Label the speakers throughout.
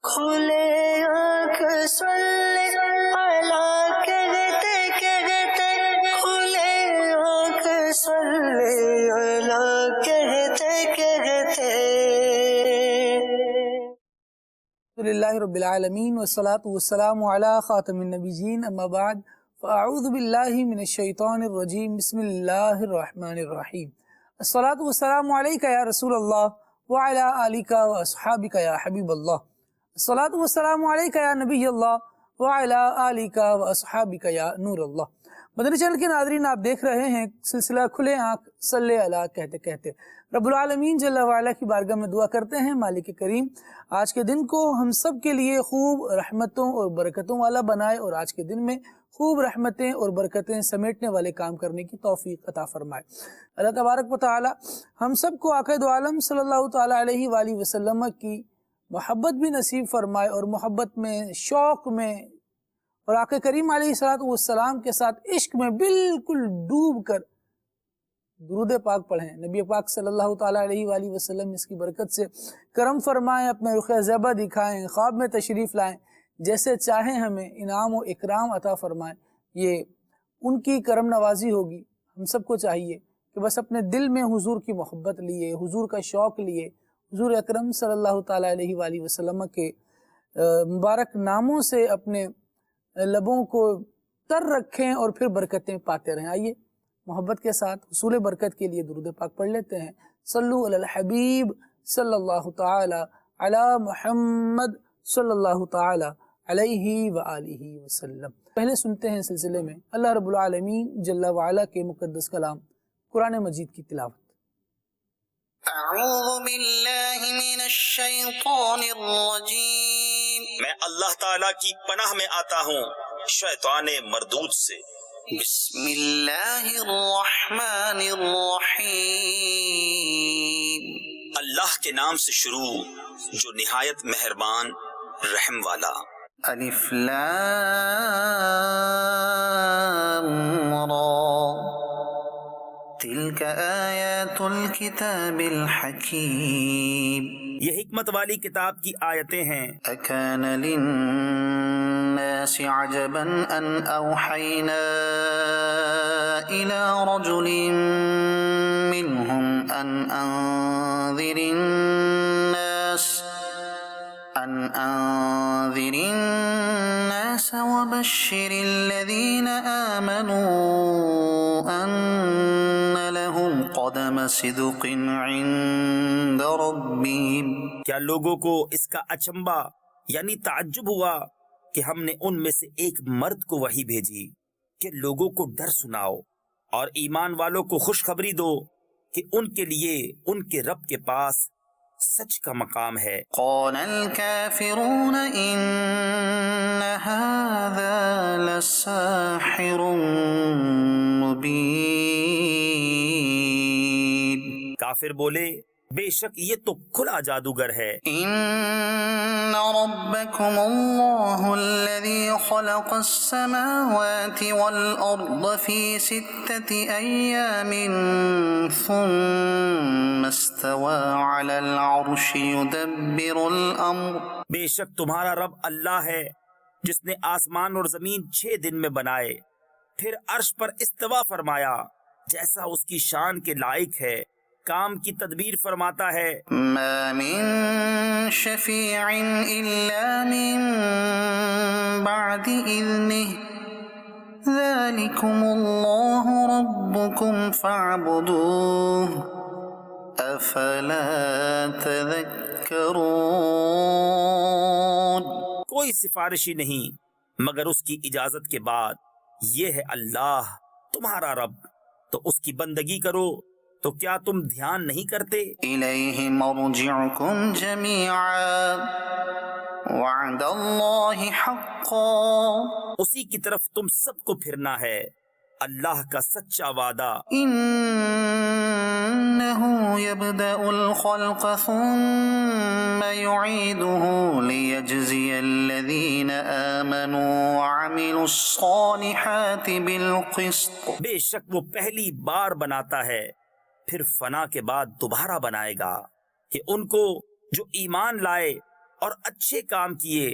Speaker 1: کھلے آنکھ سلے اللہ کہتے کہتے، کھلے آنکھ سلے اللہ کہتے کہتے۔
Speaker 2: للہ رب العالمین والصلاة والسلام علی خاتم النبیین، اما بعد فاعوذ باللہ من الشیطان الرجیم، بسم اللہ الرحمن الرحیم۔ الصلاة والسلام علیک یا رسول اللہ وعلی آلک واصحابک یا حبیب اللہ۔ الصلاة والسلام علیک یا نبی اللہ وعلی آلک واصحابک یا نور اللہ۔ مدنی چینل کے ناظرین، آپ دیکھ رہے ہیں سلسلہ کھلے آنکھ صلی اللہ کہتے کہتے۔ رب العالمین جل وعلا کی بارگاہ میں دعا کرتے ہیں مالک کریم آج کے دن کو ہم سب کے لیے خوب رحمتوں اور برکتوں والا بنائے، اور آج کے دن میں خوب رحمتیں اور برکتیں سمیٹنے والے کام کرنے کی توفیق عطا فرمائے۔ اللہ تبارک و تعالی ہم سب کو آقا دو عالم صلی اللہ تعالی علیہ وآلہ وسلم کی محبت بھی نصیب فرمائے، اور محبت میں، شوق میں، اور آقا کریم علیہ السلام کے ساتھ عشق میں بالکل ڈوب کر درود پاک پڑھیں۔ نبی پاک صلی اللہ تعالیٰ علیہ وآلہ وسلم اس کی برکت سے کرم فرمائیں، اپنے رخ زیبہ دکھائیں، خواب میں تشریف لائیں، جیسے چاہیں ہمیں انعام و اکرام عطا فرمائیں۔ یہ ان کی کرم نوازی ہوگی۔ ہم سب کو چاہیے کہ بس اپنے دل میں حضور کی محبت لیے، حضور کا شوق لیے، حضور اکرم صلی اللہ تعالیٰ علیہ وآلہ وسلم کے مبارک ناموں سے اپنے لبوں کو تر رکھیں اور پھر برکتیں پاتے رہیں۔ آئیے محبت کے ساتھ حصول برکت کے لیے درود پاک پڑھ لیتے ہیں۔ صلو علی الحبیب صلی اللہ تعالی علی محمد صلی اللہ تعالی علیہ وآلہ وسلم۔ پہلے سنتے ہیں سلسلے میں اللہ رب العالمین جل وعلا کے مقدس کلام قرآن مجید کی تلاوت۔
Speaker 1: اعوذ باللہ من الشیطان الرجیم،
Speaker 3: میں اللہ تعالیٰ کی پناہ میں آتا ہوں شیطان مردود سے۔
Speaker 1: بسم اللہ الرحمن الرحیم،
Speaker 3: اللہ کے نام سے شروع جو نہایت مہربان رحم والا۔
Speaker 1: الف لام را، تلک آیات الکتاب الحکیم۔
Speaker 3: یہ حکمت والی کتاب کی آیتیں ہیں۔
Speaker 1: اکان للناس عجبا ان اوحینا الى رجل منهم ان انذر الناس وبشر الذين آمنوا ان لهم قدم صدق عند ربهم۔
Speaker 3: کیا لوگوں کو اس کا اچنبا یعنی تعجب ہوا کہ ہم نے ان میں سے ایک مرد کو وحی بھیجی کہ لوگوں کو ڈر سناؤ اور ایمان والوں کو خوشخبری دو کہ ان کے لیے ان کے رب کے پاس سچ کا مقام ہے۔
Speaker 1: قال الكافرون ان هذا لساحر مبین۔
Speaker 3: کافر بولے بے شک یہ تو کھلا جادوگر ہے۔
Speaker 1: ان ربکم اللہ الذی خلق السماوات والارض فی 6 ایام ثم استوى علی العرش یدبر الامر۔
Speaker 3: بے شک تمہارا رب اللہ ہے جس نے آسمان اور زمین 6 دن میں بنائے، پھر عرش پر استوا فرمایا جیسا اس کی شان کے لائق ہے، کام کی تدبیر فرماتا ہے۔
Speaker 1: ما من شفیع الا من بعد اذنہ ذلکم اللہ ربکم فاعبدوہ افلا تذکرون۔
Speaker 3: کوئی سفارشی نہیں مگر اس کی اجازت کے بعد، یہ ہے اللہ تمہارا رب، تو اس کی بندگی کرو، تو کیا تم دھیان نہیں کرتے؟
Speaker 1: الیہ مرجعکم جمیعا وعد اللہ حقا،
Speaker 3: اسی کی طرف تم سب کو پھرنا ہے، اللہ کا سچا وعدہ۔
Speaker 1: انہ یبدأ الخلق ثم یعیدہ لیجزی الذین آمنوا وعملوا الصالحات بالقسط۔
Speaker 3: بے شک وہ پہلی بار بناتا ہے، پھر فنا کے بعد دوبارہ بنائے گا کہ ان کو جو ایمان لائے اور اچھے کام کیے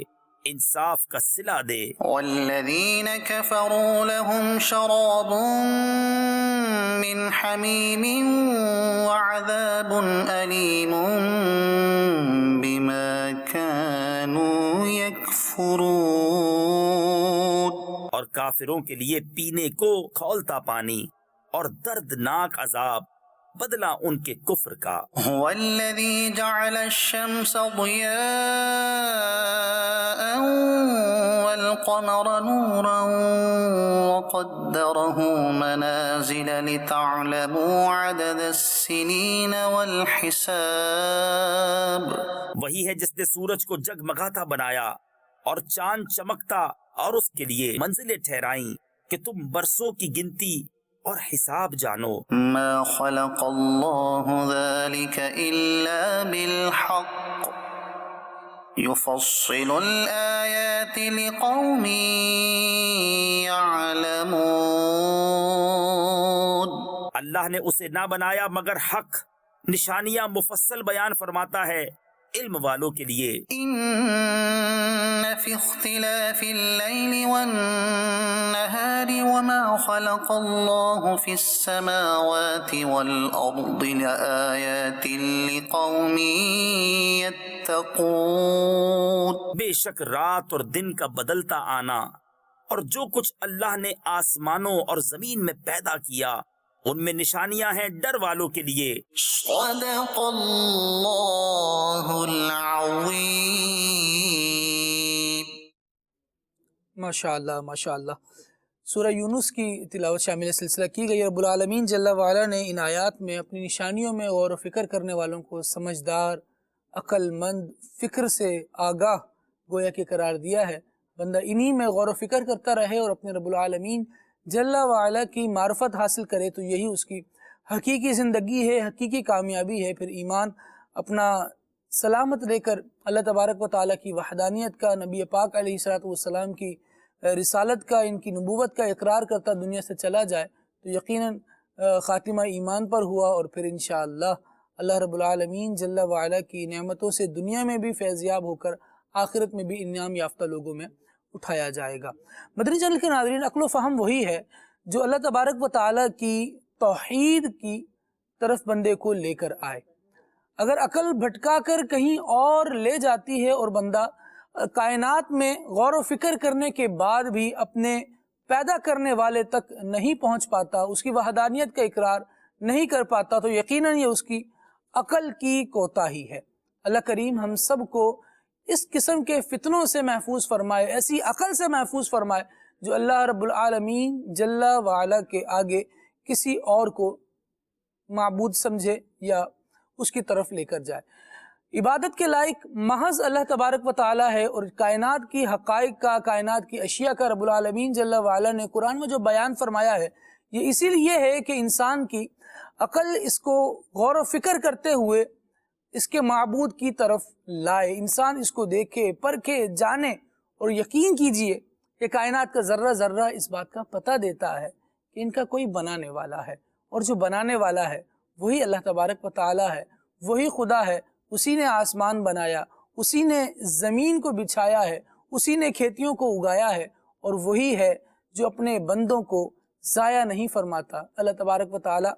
Speaker 3: انصاف کا صلہ دے۔
Speaker 1: والذین کفروا لهم شراب من حمیم وعذاب علیم بما كانوا یکفرون۔
Speaker 3: اور کافروں کے لیے پینے کو کھولتا پانی اور دردناک عذاب بدلہ ان کے کفر کا۔
Speaker 1: هو الذي جعل الشمس ضياء والقمر نورا وقدره منازل لتعلموا عدد السنين والحساب۔
Speaker 3: وہی ہے جس نے سورج کو جگمگاتا بنایا اور چاند چمکتا اور اس کے لیے منزلیں ٹھہرائیں کہ تم برسوں کی گنتی اور حساب جانو۔
Speaker 1: ما خلق الله ذلك إلا بالحق يفصل الآيات لقوم يعلمون۔
Speaker 3: اللہ نے اسے نہ بنایا مگر حق، نشانیاں مفصل بیان فرماتا ہے علم والوں کے لیے۔
Speaker 1: إن في اختلاف الليل والنهار وما خلق الله في السماوات والأرض لآيات لقوم يتقون۔
Speaker 3: بے شک رات اور دن کا بدلتا آنا اور جو کچھ اللہ نے آسمانوں اور زمین میں پیدا کیا ان میں نشانیاں ہیں ڈر والوں کے لیے۔
Speaker 1: صدق اللہ العظیم۔
Speaker 2: ماشاء اللہ ماشاء اللہ۔ سورہ یونس کی تلاوت شامل سلسلہ کی گئی۔ رب العالمین جل وعلا نے ان آیات میں اپنی نشانیوں میں غور و فکر کرنے والوں کو سمجھدار، عقل مند، فکر سے آگاہ گویا کہ قرار دیا ہے۔ بندہ انہی میں غور و فکر کرتا رہے اور اپنے رب العالمین جل وعلا کی معرفت حاصل کرے تو یہی اس کی حقیقی زندگی ہے، حقیقی کامیابی ہے۔ پھر ایمان اپنا سلامت لے کر اللہ تبارک و تعالیٰ کی وحدانیت کا، نبی پاک علیہ السلام کی رسالت کا، ان کی نبوت کا اقرار کرتا دنیا سے چلا جائے تو یقیناً خاتمہ ایمان پر ہوا، اور پھر انشاءاللہ اللہ رب العالمین جل وعلا کی نعمتوں سے دنیا میں بھی فیضیاب ہو کر آخرت میں بھی انعام یافتہ لوگوں میں اٹھایا جائے گا۔ مدنی چینل کے ناظرین، عقل و فہم وہی ہے جو اللہ تبارک و تعالیٰ کی توحید کی طرف بندے کو لے کر آئے۔ اگر عقل بھٹکا کر کہیں اور لے جاتی ہے اور بندہ کائنات میں غور و فکر کرنے کے بعد بھی اپنے پیدا کرنے والے تک نہیں پہنچ پاتا، اس کی وحدانیت کا اقرار نہیں کر پاتا، تو یقیناً یہ اس کی عقل کی کوتاہی ہے۔ اللہ کریم ہم سب کو اس قسم کے فتنوں سے محفوظ فرمائے، ایسی عقل سے محفوظ فرمائے جو اللہ رب العالمین جل وعلا کے آگے کسی اور کو معبود سمجھے یا اس کی طرف لے کر جائے۔ عبادت کے لائق محض اللہ تبارک و تعالی ہے، اور کائنات کی حقائق کا، کائنات کی اشیاء کا رب العالمین جل وعلا نے قرآن میں جو بیان فرمایا ہے یہ اسی لیے ہے کہ انسان کی عقل اس کو غور و فکر کرتے ہوئے اس کے معبود کی طرف لائے، انسان اس کو دیکھے، پرکھے، جانے اور یقین کیجئے کہ کائنات کا ذرہ ذرہ اس بات کا پتہ دیتا ہے کہ ان کا کوئی بنانے والا ہے، اور جو بنانے والا ہے وہی اللہ تبارک و تعالی ہے، وہی خدا ہے۔ اسی نے آسمان بنایا، اسی نے زمین کو بچھایا ہے، اسی نے کھیتیوں کو اگایا ہے، اور وہی ہے جو اپنے بندوں کو ضائع نہیں فرماتا۔ اللہ تبارک و تعالی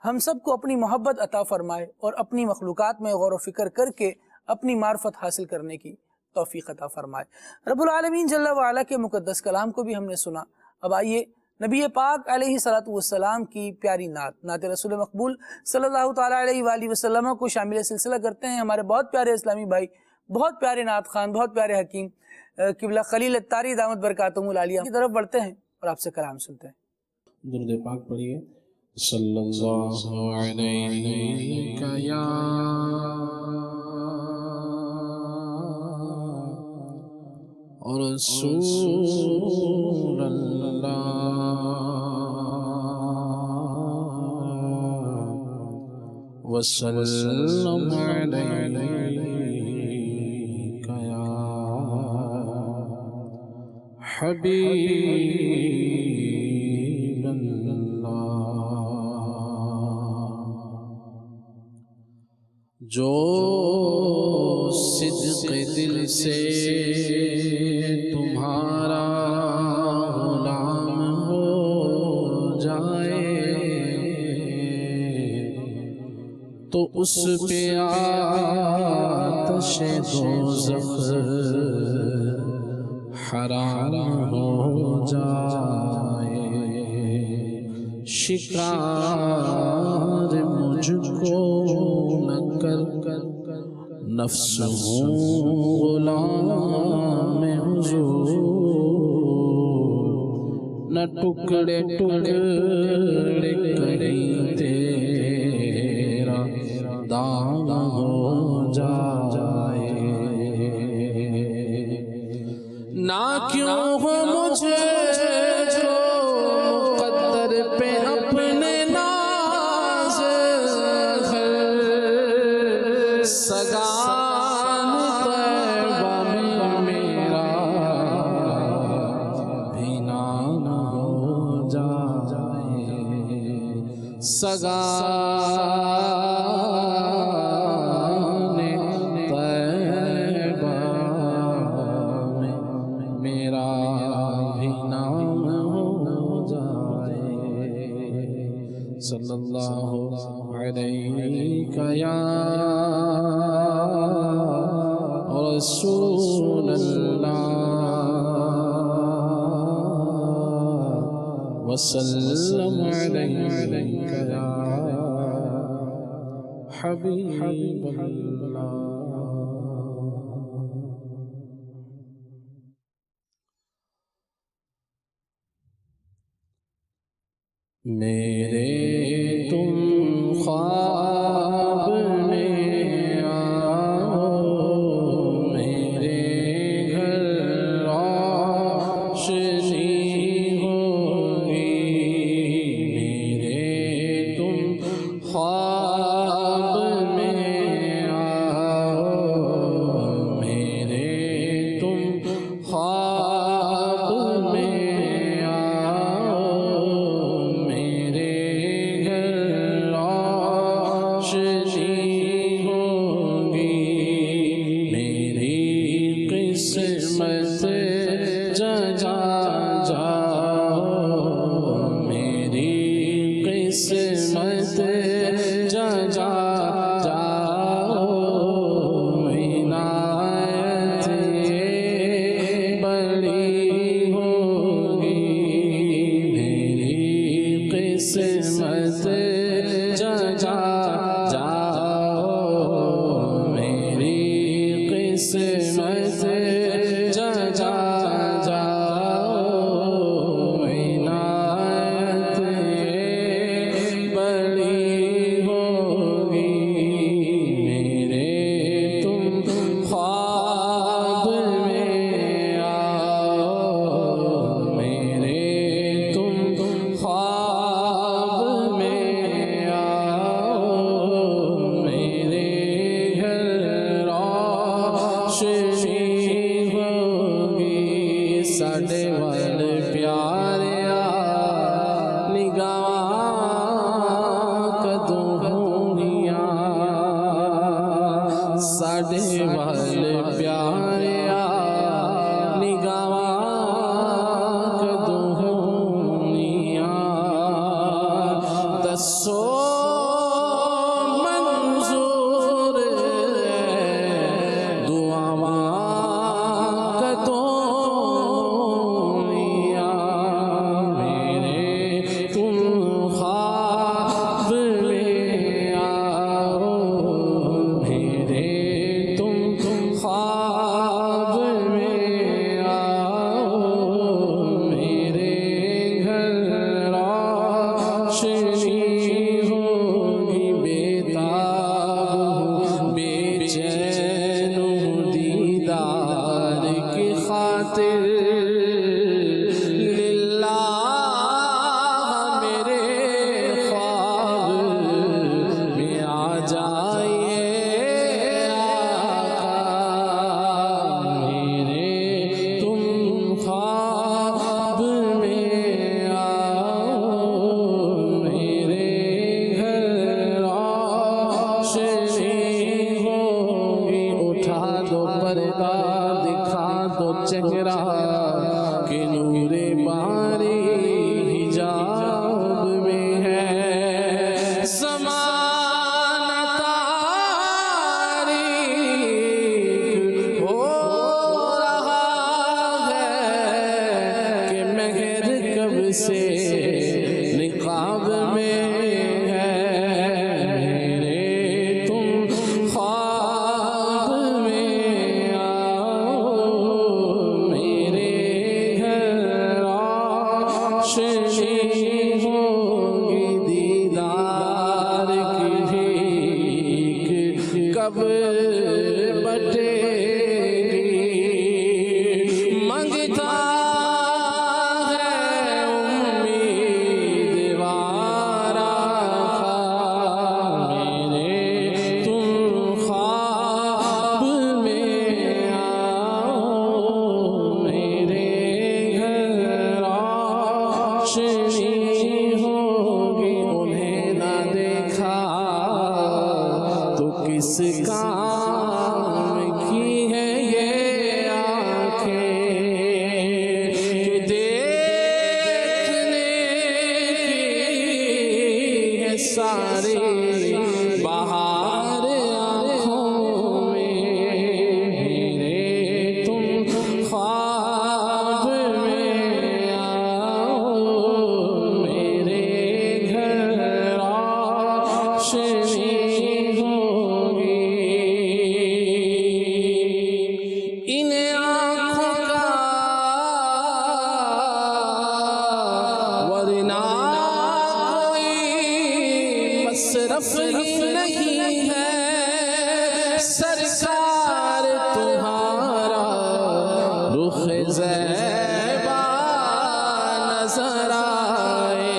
Speaker 2: ہم سب کو اپنی محبت عطا فرمائے اور اپنی مخلوقات میں غور و فکر کر کے اپنی معرفت حاصل کرنے کی توفیق عطا فرمائے۔ رب العالمین جل وعلا کے مقدس کلام کو بھی ہم نے سنا، اب آئیے نبی پاک علیہ السلام کی پیاری نعت رسول مقبول صلی اللہ تعالیٰ علیہ وآلہ وسلم کو شامل سلسلہ کرتے ہیں ہمارے بہت پیارے اسلامی بھائی، بہت پیارے نعت خان، بہت پیارے حکیم قبلہ خلیل الطاری دامت برکاتہم العالیہ کی طرف بڑھتے ہیں اور آپ سے کلام سنتے ہیں۔
Speaker 4: درود پاک پڑھیے۔ صلی اللہ علیہ یا رسول اللہ وسلم علیک یا حبیب اللہ۔ جو صدق صدق دل سے تمہارا غلام ہو جائے تو اس پہ آتش دوزخ حرام ہو جائے شکار مجھ کو نہ کر نفس ہوں غلام حضور نہ ٹکڑے ٹکڑے کہیں تیرا دام ہو جائے نہ کیوں ہو مجھے مقدر پہ اپنے ناز سگان طیبہ میں میرا بھی نام ہو جائے سگان طیبہ میں میرا بھی نام ہو جائے صلی اللہ علیہ یا رسول اللہ وسلم علیک یا حبیب اللہ میرے تم خواب میں آؤ میرے گھر روشنی ہوگی میرے تم خواب میں آؤ میرے تم خواب میں قسمت جگا جاؤ میری قسمت جگا جاؤ عنایت بڑی ہوگی میری قسمت جگا جاؤ میری قسمت ساڈے وال پیاریا نگاہ کدوں ہونیاں ساڈے وال پیاریا نگاہ کدوں ہونیاں دسو منظور دعاواں کدوں چہرہ کہ نور باری حجاب میں ہے زمانہ تاریک ہو رہا ہے کہ مہر کب سے نقاب میں ہے میرے تم خواب میں آؤ میرے گھر روشنی ہوگی دیدار کی بھیک کب بٹے گی منگتا ہے امیدوار آقا میرے تم خواب میں آؤ میرے گھر روشنی ہوگی انہیں نہ دیکھا تو کس کام کی ہے یہ آنکھیں کہ دیکھنے کی ہے ساری بہار آنکھوں میں میرے تم خواب میں آؤ میرے گھر روشنی ہوگی ان آنکھوں کا ورنہ کوئی مصرف ہی نہیں ہے سرکار تمہارا رخ زیبا نظر آئے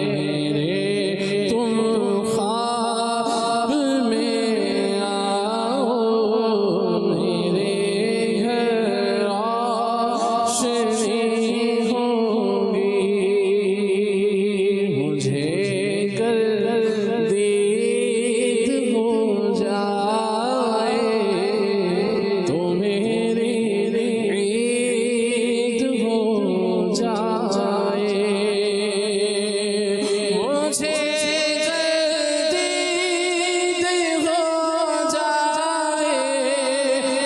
Speaker 4: میرے تم خواب میں آؤ میرے گھر روشنی ہوگی مجھے گردید ہو جائے تو میری عید ہو جائے مجھے گردید ہو جائے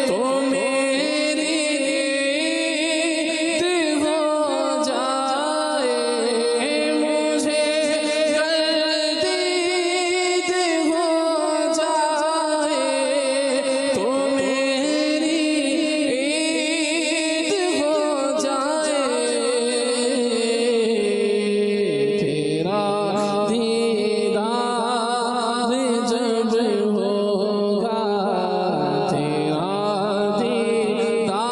Speaker 4: تو میری عید ہو جائے مجھے گردید ہو جائے تو میری عید ہو جائے تیرا دیدار جب ہوگا تیرا دیدار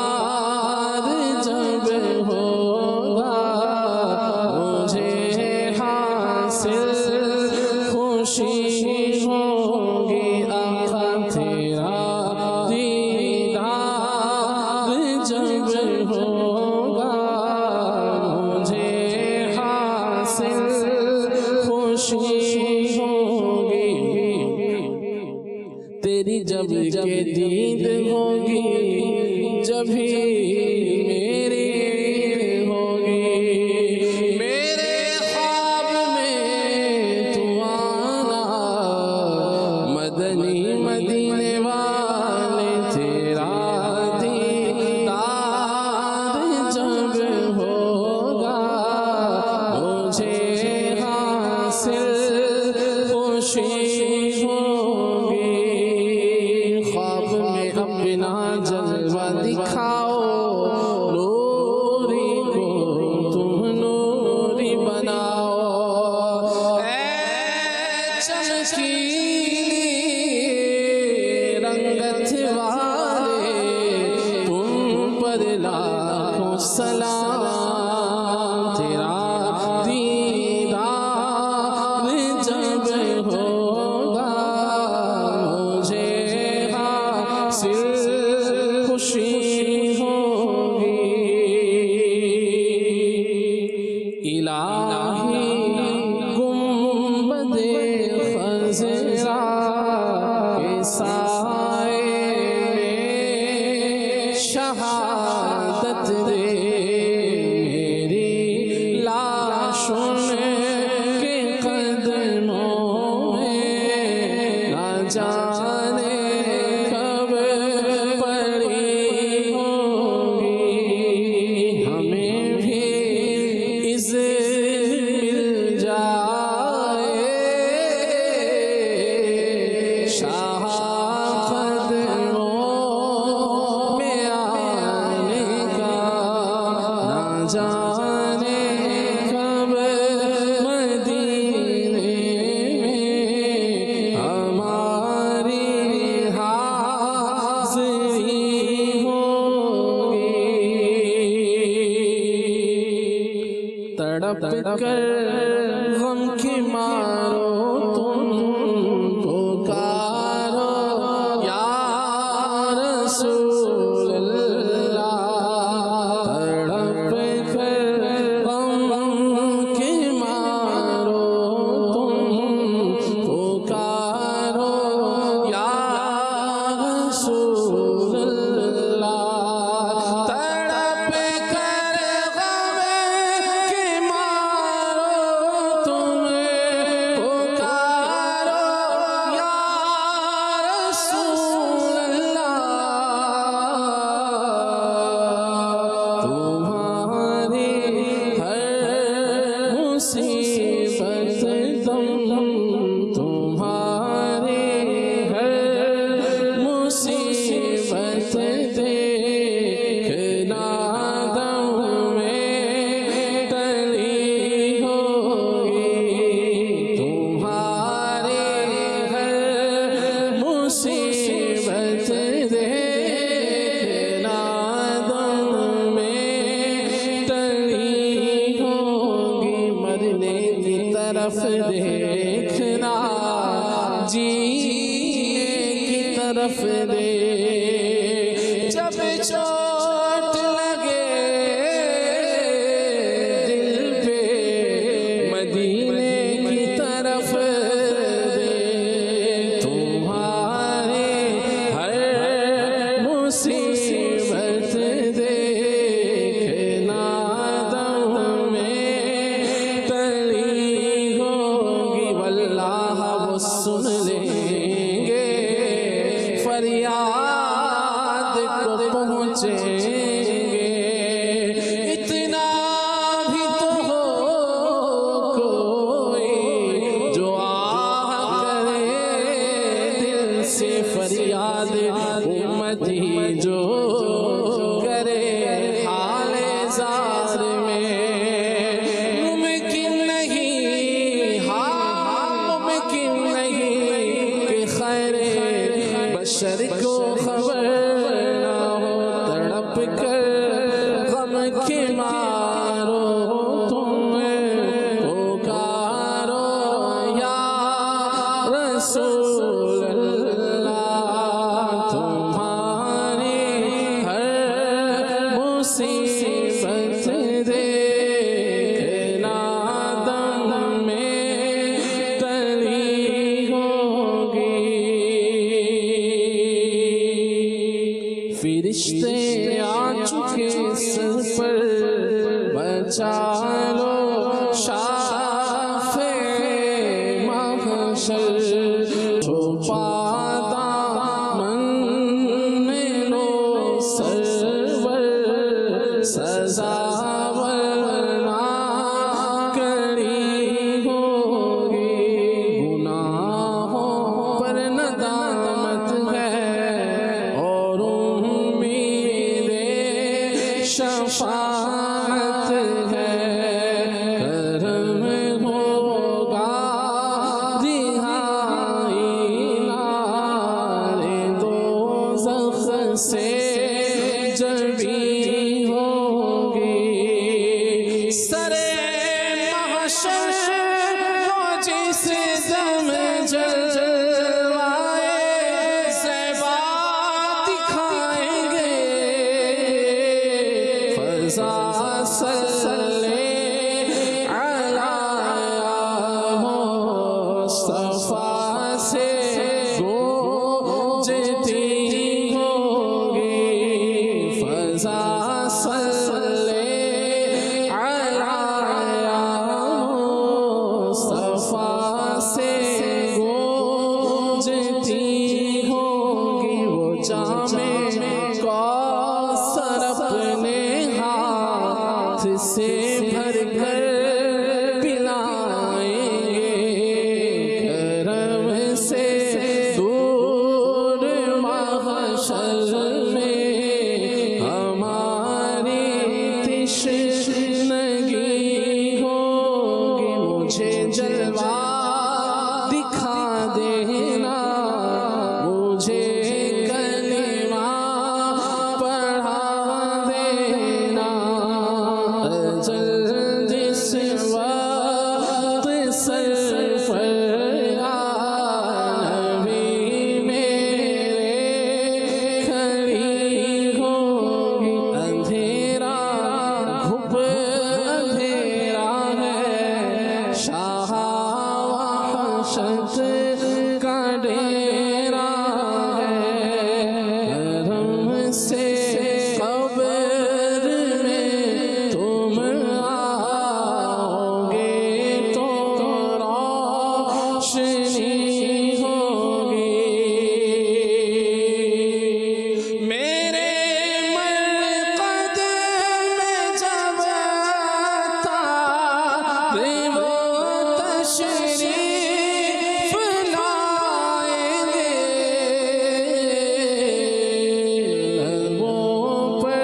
Speaker 4: جب ہوگا مجھے حاصل خوشی ہوگی آقا تیرا دیدار جب ہوگا مجھے حاصل خوشی ہوگی تیری جب کے دید ہوگی جبھی میری عید ہوگی میرے خواب میں تو آنا مدنی مدینے والے تیرا دیدار جب ہوگا مجھے حاصل خوشی ہوگی خواب میں اپنا جلوہ دکھاؤ نوری کو تم نوری بناؤ اے چمکیلی رنگت والے تم پر لاکھوں سلام تیرا دیدار جب ہوگا مجھے حاصل خوشی ہوگی الہی گنبد خضرا کے سائے میں شاہ شہادت دے میری لاشوں کے قدموں میں نہ جانے کب پڑی ہوگی ہمیں بھی مل جائے شاہ قدموں میں آنے کا نہ جانے کب مدینے میں ہماری حاضری ہوگی تڑپ کر غم کی مارو تم پکارو یا رسول اللہ تڑپ کر غم کی مارو تم پکارو یا رسول اللہ تڑپ کر غم کی مارو تم پکارو یا رسول اللہ تمہاری ہر مصیبت تمہاری ہر مصیبت دیکھنا دم میں ٹلی ہوگی تمہاری ہر مصیبت دیکھنا دم میں ٹلی ہوگی مرنے کی طرف دیکھنا جینے کی طرف دیکھ جب چوٹ لگے دل پہ مدینے کی طرف دیکھ تمہارے ہر مصیبت دیکھنا دم میں ٹلی ہوگی واللہ وہ سن لیں گے فریاد کو پہنچیں گے اتنا بھی تو ہو کوئی جو آہ کرے دل سے فریاد امتی جو کرے حال زار میں ممکن نہیں ممکن نہیں کہ خیر بشر کو خبر نہ ہو تڑپ کر غم کے مارو تم پکارو یا رسول اللہ تمہاری ہر مصیبت دیکھنا دم میں ٹلی ہوگی فرشتے آ چکے سر پر بچا لو شافع محشر چھپا دامن میں لو سرور سزا ورنہ کڑی ہوگی گناہوں پر ندامت ہے اور امید شفاعت ہے کرم ہوگا رہائی نار دوزخ سے جبی ہوگی سر محشر وہ جس دم جلوائے زیبا دکھائیں گے فضا صلی علی مصطفیٰ سے گونجتی ہوگی فضا ہاتھ سے بھر کر پلائیں گے کرم سے دور محشر میں ہماری تشنگی ہوگی مجھے جلوہ دکھا دینا مجھے کلمہ پڑھا دینا اجل جس وقت سر پر نبی میرے کھڑی ہوگی اندھیرا گھپ اندھیرا ہے شاہ وحشت کا ڈیرا ہے کرم سے قبر میں تم آؤ گے تو روشنی ہوگی میرے مرقد میں جب تارے وہ تشریف لائیں گے لبوں پر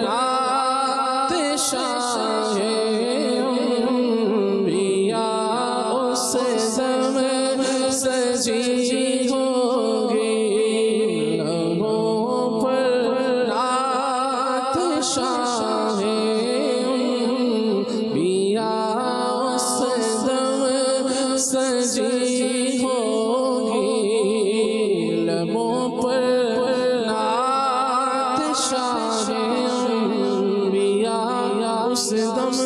Speaker 4: رات شاہ انبیاء اس دم سجی ہوگی لبوں پر رات شاہ انبیاء اس دم سجی ہوگی لبوں پر رات شاہ انبیاء اس دم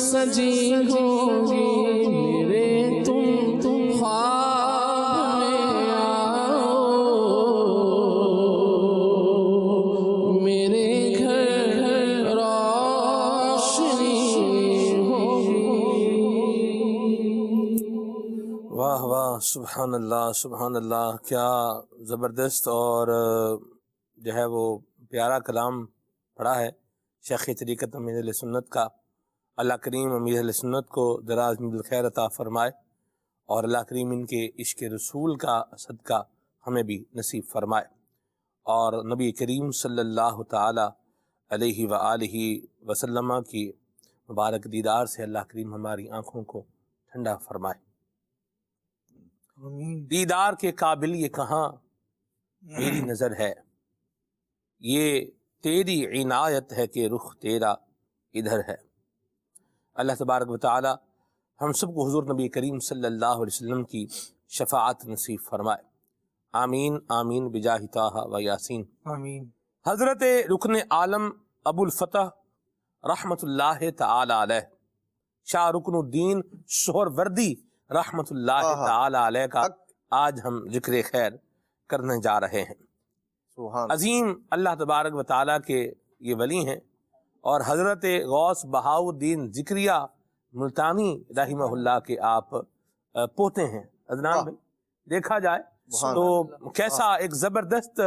Speaker 4: سجی ہوگی میرے تم خواب میں آؤ میرے گھر روشنی ہوگی
Speaker 5: واہ واہ سبحان اللہ کیا زبردست اور جو ہے وہ پیارا کلام پڑھا ہے شیخ طریقت امیر اہل سنت کا۔ اللہ کریم امیر اہل سنت کو دراز میں بالخیر عطا فرمائے اور اللہ کریم ان کے عشق رسول کا صدقہ ہمیں بھی نصیب فرمائے اور نبی کریم صلی اللہ تعالی علیہ وآلہ وسلم کی مبارک دیدار سے اللہ کریم ہماری آنکھوں کو ٹھنڈا فرمائے۔ دیدار کے قابل یہ کہاں میری نظر ہے یہ تیری عنایت ہے کہ رخ تیرا ادھر ہے۔ اللہ تبارک و تعالی ہم سب کو حضور نبی کریم صلی اللہ علیہ وسلم کی شفاعت نصیب فرمائے، آمین آمین بجاہ طہ و یاسین
Speaker 2: آمین۔
Speaker 5: حضرت رکن عالم ابو الفتح رحمۃ اللہ تعالی علیہ شاہ رکن الدین سہروردی رحمۃ اللہ تعالی علیہ کا آج ہم ذکر خیر کرنے جا رہے ہیں۔ عظیم اللہ تبارک و تعالیٰ کے یہ ولی ہیں اور حضرت غوث بہاؤالدین ذکریہ ملتانی رحمہ اللہ کے آپ پوتے ہیں۔ عدنان بھائی دیکھا جائے تو کیسا ایک زبردست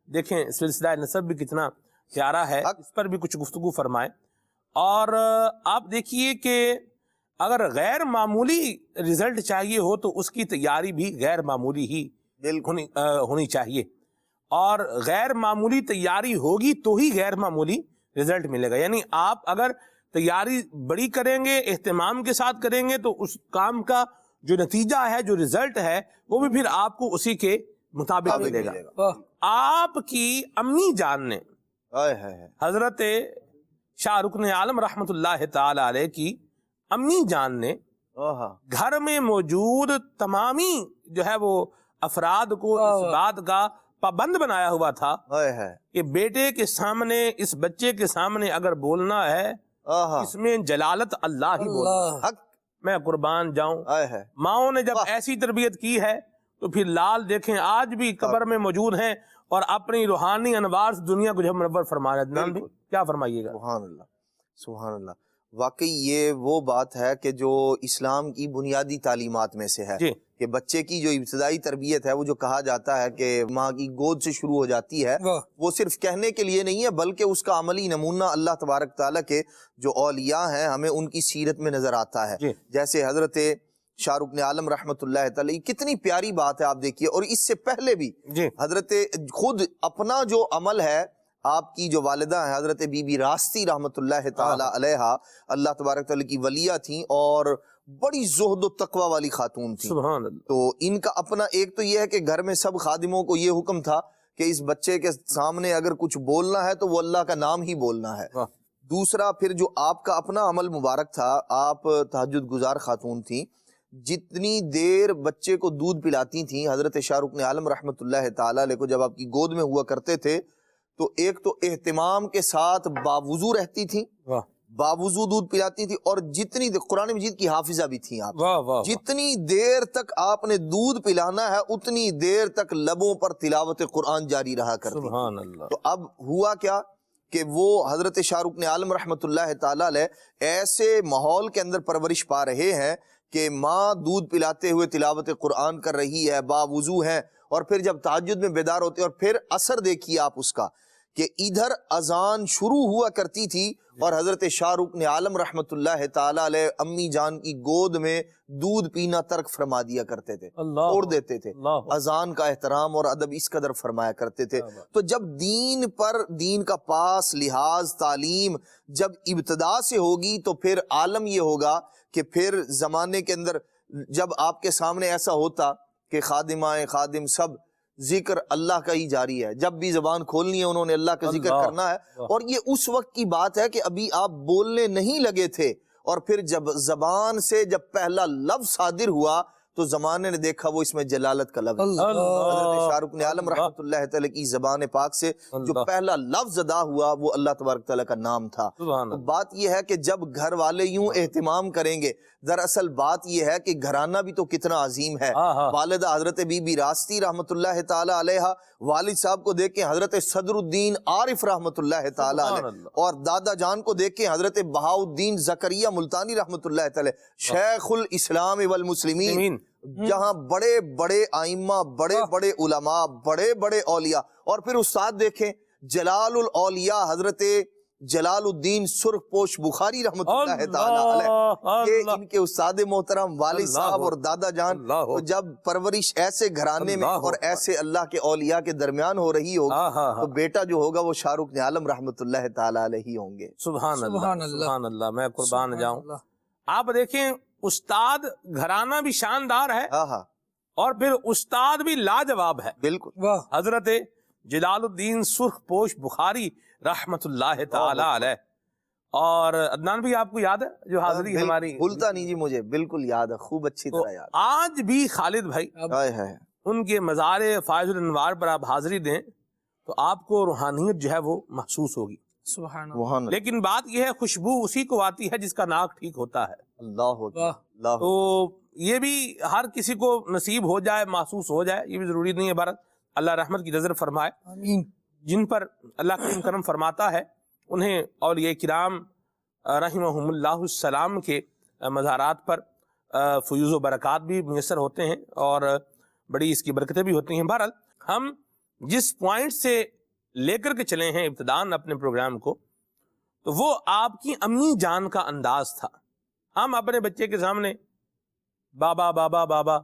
Speaker 5: دیکھیں سلسلہ نسب بھی کتنا پیارا ہے، اس پر بھی کچھ گفتگو فرمائیں۔ اور آپ دیکھیے کہ اگر غیر معمولی رزلٹ چاہیے ہو تو اس کی تیاری بھی غیر معمولی ہی ہونی چاہیے، اور غیر معمولی تیاری ہوگی تو ہی غیر معمولی رزلٹ ملے گا۔ یعنی آپ اگر تیاری بڑی کریں گے، اہتمام کے ساتھ کریں گے، تو اس کام کا جو نتیجہ ہے، جو رزلٹ ہے، وہ بھی پھر آپ کو اسی کے مطابق ملے گا۔ آپ کی امی جان نے حضرت شاہ رکن عالم رحمۃ اللہ تعالی علیہ کی امی جان نے گھر میں موجود تمامی جو ہے وہ افراد کو اس بات کا پابند بنایا ہوا تھا کہ بیٹے کے سامنے، اس بچے کے سامنے اگر بولنا ہے اس میں جلالت اللہ ہی بولنا، میں قربان جاؤں۔ ماؤں نے جب ایسی تربیت کی ہے تو پھر لال دیکھیں آج بھی قبر میں موجود ہیں اور اپنی روحانی انوار سے دنیا کو جب منور فرما رہے ہیں۔ کیا فرمائیے گا؟
Speaker 6: سبحان اللہ سبحان اللہ۔ واقعی یہ وہ بات ہے کہ جو اسلام کی بنیادی تعلیمات میں سے ہے
Speaker 5: جی
Speaker 6: کہ بچے کی جو ابتدائی تربیت ہے وہ جو کہا جاتا ہے کہ ماں کی گود سے شروع ہو جاتی ہے،
Speaker 2: واہ
Speaker 6: وہ صرف کہنے کے لیے نہیں ہے بلکہ اس کا عملی نمونہ اللہ تبارک تعالیٰ کے جو اولیاء ہیں ہمیں ان کی سیرت میں نظر آتا ہے.
Speaker 5: جی
Speaker 6: جیسے حضرت شاہ رکن عالم رحمۃ اللہ تعالی، کتنی پیاری بات ہے آپ دیکھیے. اور اس سے پہلے بھی
Speaker 5: جی
Speaker 6: حضرت خود اپنا جو عمل ہے، آپ کی جو والدہ ہیں حضرت بی بی راستی رحمۃ اللہ تعالی علیہا، اللہ تبارک تعالیٰ کی ولیہ تھیں اور بڑی زہد و تقوی والی خاتون تھیں.
Speaker 5: سبحان اللہ.
Speaker 6: تو ان کا اپنا ایک تو یہ ہے کہ گھر میں سب خادموں کو یہ حکم تھا کہ اس بچے کے سامنے اگر کچھ بولنا ہے تو وہ اللہ کا نام ہی بولنا ہے.
Speaker 5: واہ.
Speaker 6: دوسرا پھر جو آپ کا اپنا عمل مبارک تھا، آپ تہجد گزار خاتون تھیں. جتنی دیر بچے کو دودھ پلاتی تھیں، حضرت شاہ رکن عالم رحمۃ اللہ تعالی علیہ کو جب آپ کی گود میں ہوا کرتے تھے تو ایک تو اہتمام کے ساتھ باوضو رہتی تھیں،
Speaker 5: واہ
Speaker 6: باوضو دودھ پلاتی تھی، اور جتنی قرآن مجید کی حافظہ بھی تھیں آپ.
Speaker 5: واہ واہ.
Speaker 6: جتنی دیر تک آپ نے دودھ پلانا ہے اتنی دیر تک لبوں پر تلاوت قرآن جاری رہا کرتی.
Speaker 5: سبحان اللہ.
Speaker 6: تو اب ہوا کیا کہ وہ حضرت شاہ رکن عالم رحمۃ اللہ تعالی علیہ ایسے ماحول کے اندر پرورش پا رہے ہیں کہ ماں دودھ پلاتے ہوئے تلاوت قرآن کر رہی ہے، باوضو ہے، اور پھر جب تہجد میں بیدار ہوتے اور پھر اثر دیکھیے آپ اس کا کہ ادھر اذان شروع ہوا کرتی تھی اور حضرت شاہ رکن عالم رحمۃ اللہ تعالی علیہ امی جان کی گود میں دودھ پینا ترک فرما دیا کرتے تھے،
Speaker 5: اللہ
Speaker 6: چھوڑ دیتے تھے.
Speaker 5: اللہ.
Speaker 6: اذان کا احترام اور ادب اس قدر فرمایا کرتے تھے. تو جب دین پر، دین کا پاس لحاظ تعلیم جب ابتدا سے ہوگی تو پھر عالم یہ ہوگا کہ پھر زمانے کے اندر جب آپ کے سامنے ایسا ہوتا کہ خادمائیں خادم سب ذکر اللہ کا ہی جاری ہے، جب بھی زبان کھولنی ہے انہوں نے اللہ کا ذکر
Speaker 5: اللہ.
Speaker 6: کرنا ہے. اور یہ اس وقت کی بات ہے کہ ابھی آپ بولنے نہیں لگے تھے، اور پھر جب زبان سے جب پہلا لفظ صادر ہوا تو زمانے نے دیکھا وہ اس میں جلالت کا لفظ. حضرت شاہ رکن عالم رحمۃ اللہ تعالی کی زبان پاک سے جو پہلا لفظ ادا ہوا وہ اللہ تبارک تعالیٰ کا نام تھا.
Speaker 5: سبحان
Speaker 6: تو
Speaker 5: اللہ.
Speaker 6: بات یہ ہے کہ جب گھر والے یوں اہتمام کریں گے، دراصل بات یہ ہے کہ گھرانہ بھی تو کتنا عظیم ہے. والدہ حضرت بی بی راستی رحمۃ اللہ تعالی علیہ، والد صاحب کو دیکھ کے حضرت صدر الدین عارف رحمۃ اللہ تعالی علیہ، اور دادا جان کو دیکھ کے حضرت بہاؤالدین زکریا ملتانی رحمۃ اللہ تعالی، شیخ الاسلام والمسلمین، جہاں بڑے بڑے آئمہ، بڑے بڑے علماء، بڑے بڑے اولیاء. اور پھر استاد دیکھیں جلال الاولیاء حضرت جلال الدین سرخ پوش بخاری رحمۃ اللہ تعالی علیہ، یہ ان کے استاد محترم والد صاحب اور دادا جان. تو جب پرورش ایسے گھرانے میں اور ایسے اللہ کے اولیاء کے درمیان ہو رہی ہوگی تو بیٹا جو ہوگا وہ شاہ رکن عالم رحمۃ اللہ تعالی علیہ ہی ہوں گے.
Speaker 5: سبحان اللہ. سبحان اللہ. میں قربان جاؤں. آپ دیکھیں استاد گھرانہ بھی شاندار ہے، اور پھر استاد بھی لاجواب ہے.
Speaker 6: بالکل.
Speaker 5: حضرت جلال الدین سرخ پوش بخاری رحمت اللہ تعالی علیہ. اور عدنان بھی آپ کو یاد ہے جو حاضری ہماری
Speaker 6: بھولتا نہیں جی، مجھے بالکل یاد ہے، خوب اچھی طرح یاد.
Speaker 5: آج بھی خالد بھائی ان کے مزار فائز الانوار پر آپ حاضری دیں تو آپ کو روحانیت جو ہے وہ محسوس ہوگی.
Speaker 2: سبحان اللہ.
Speaker 5: لیکن بات یہ ہے خوشبو اسی کو آتی ہے جس کا ناک ٹھیک ہوتا ہے.
Speaker 6: اللہ.
Speaker 5: تو یہ بھی ہر کسی کو نصیب ہو جائے، محسوس ہو جائے، یہ بھی ضروری نہیں ہے. بھارت اللہ رحمت کی نظر فرمائے.
Speaker 2: آمین.
Speaker 5: جن پر اللہ کریم کرم فرماتا ہے انہیں اولیاء کرام رحمہم اللہ السلام کے مزارات پر فیوز و برکات بھی میسر ہوتے ہیں اور بڑی اس کی برکتیں بھی ہوتی ہیں. بہرحال ہم جس پوائنٹ سے لے کر کے چلے ہیں ابتدان اپنے پروگرام کو، تو وہ آپ کی امی جان کا انداز تھا. ہم اپنے بچے کے سامنے بابا بابا بابا،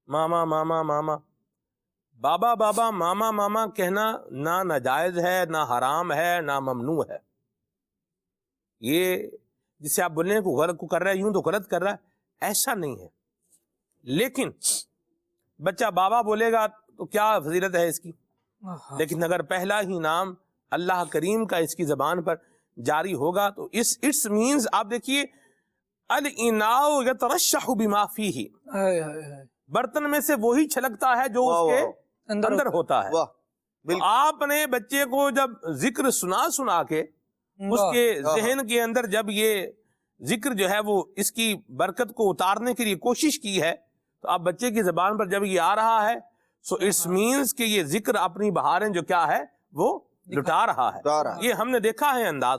Speaker 5: ماما ماما ماما، بابا بابا ماما ماما کہنا نہ ناجائز ہے، نہ حرام ہے، نہ ممنوع ہے. یہ جس سے آپ بولنے کو غلط کو کر رہا ہے، یوں تو غلط کر رہا ہے، ایسا نہیں ہے. لیکن بچہ بابا بولے گا تو کیا فضیلت ہے اس کی؟ لیکن اگر پہلا ہی نام اللہ کریم کا اس کی زبان پر جاری ہوگا تو اٹس مینز آپ دیکھیے الاناء یترشح بما فیہ، برتن میں سے وہی چھلکتا ہے جو اس کے اندر ہوتا ہے. آپ نے بچے کو جب ذکر سنا کے اس کے ذہن کے اندر جب یہ ذکر جو ہے وہ اس کی برکت کو اتارنے کے لیے کوشش کی ہے تو آپ بچے کی زبان پر جب یہ آ رہا ہے سو اٹس مینز کہ یہ ذکر اپنی بہاریں جو کیا ہے وہ لٹا رہا ہے. یہ ہم نے دیکھا ہے انداز.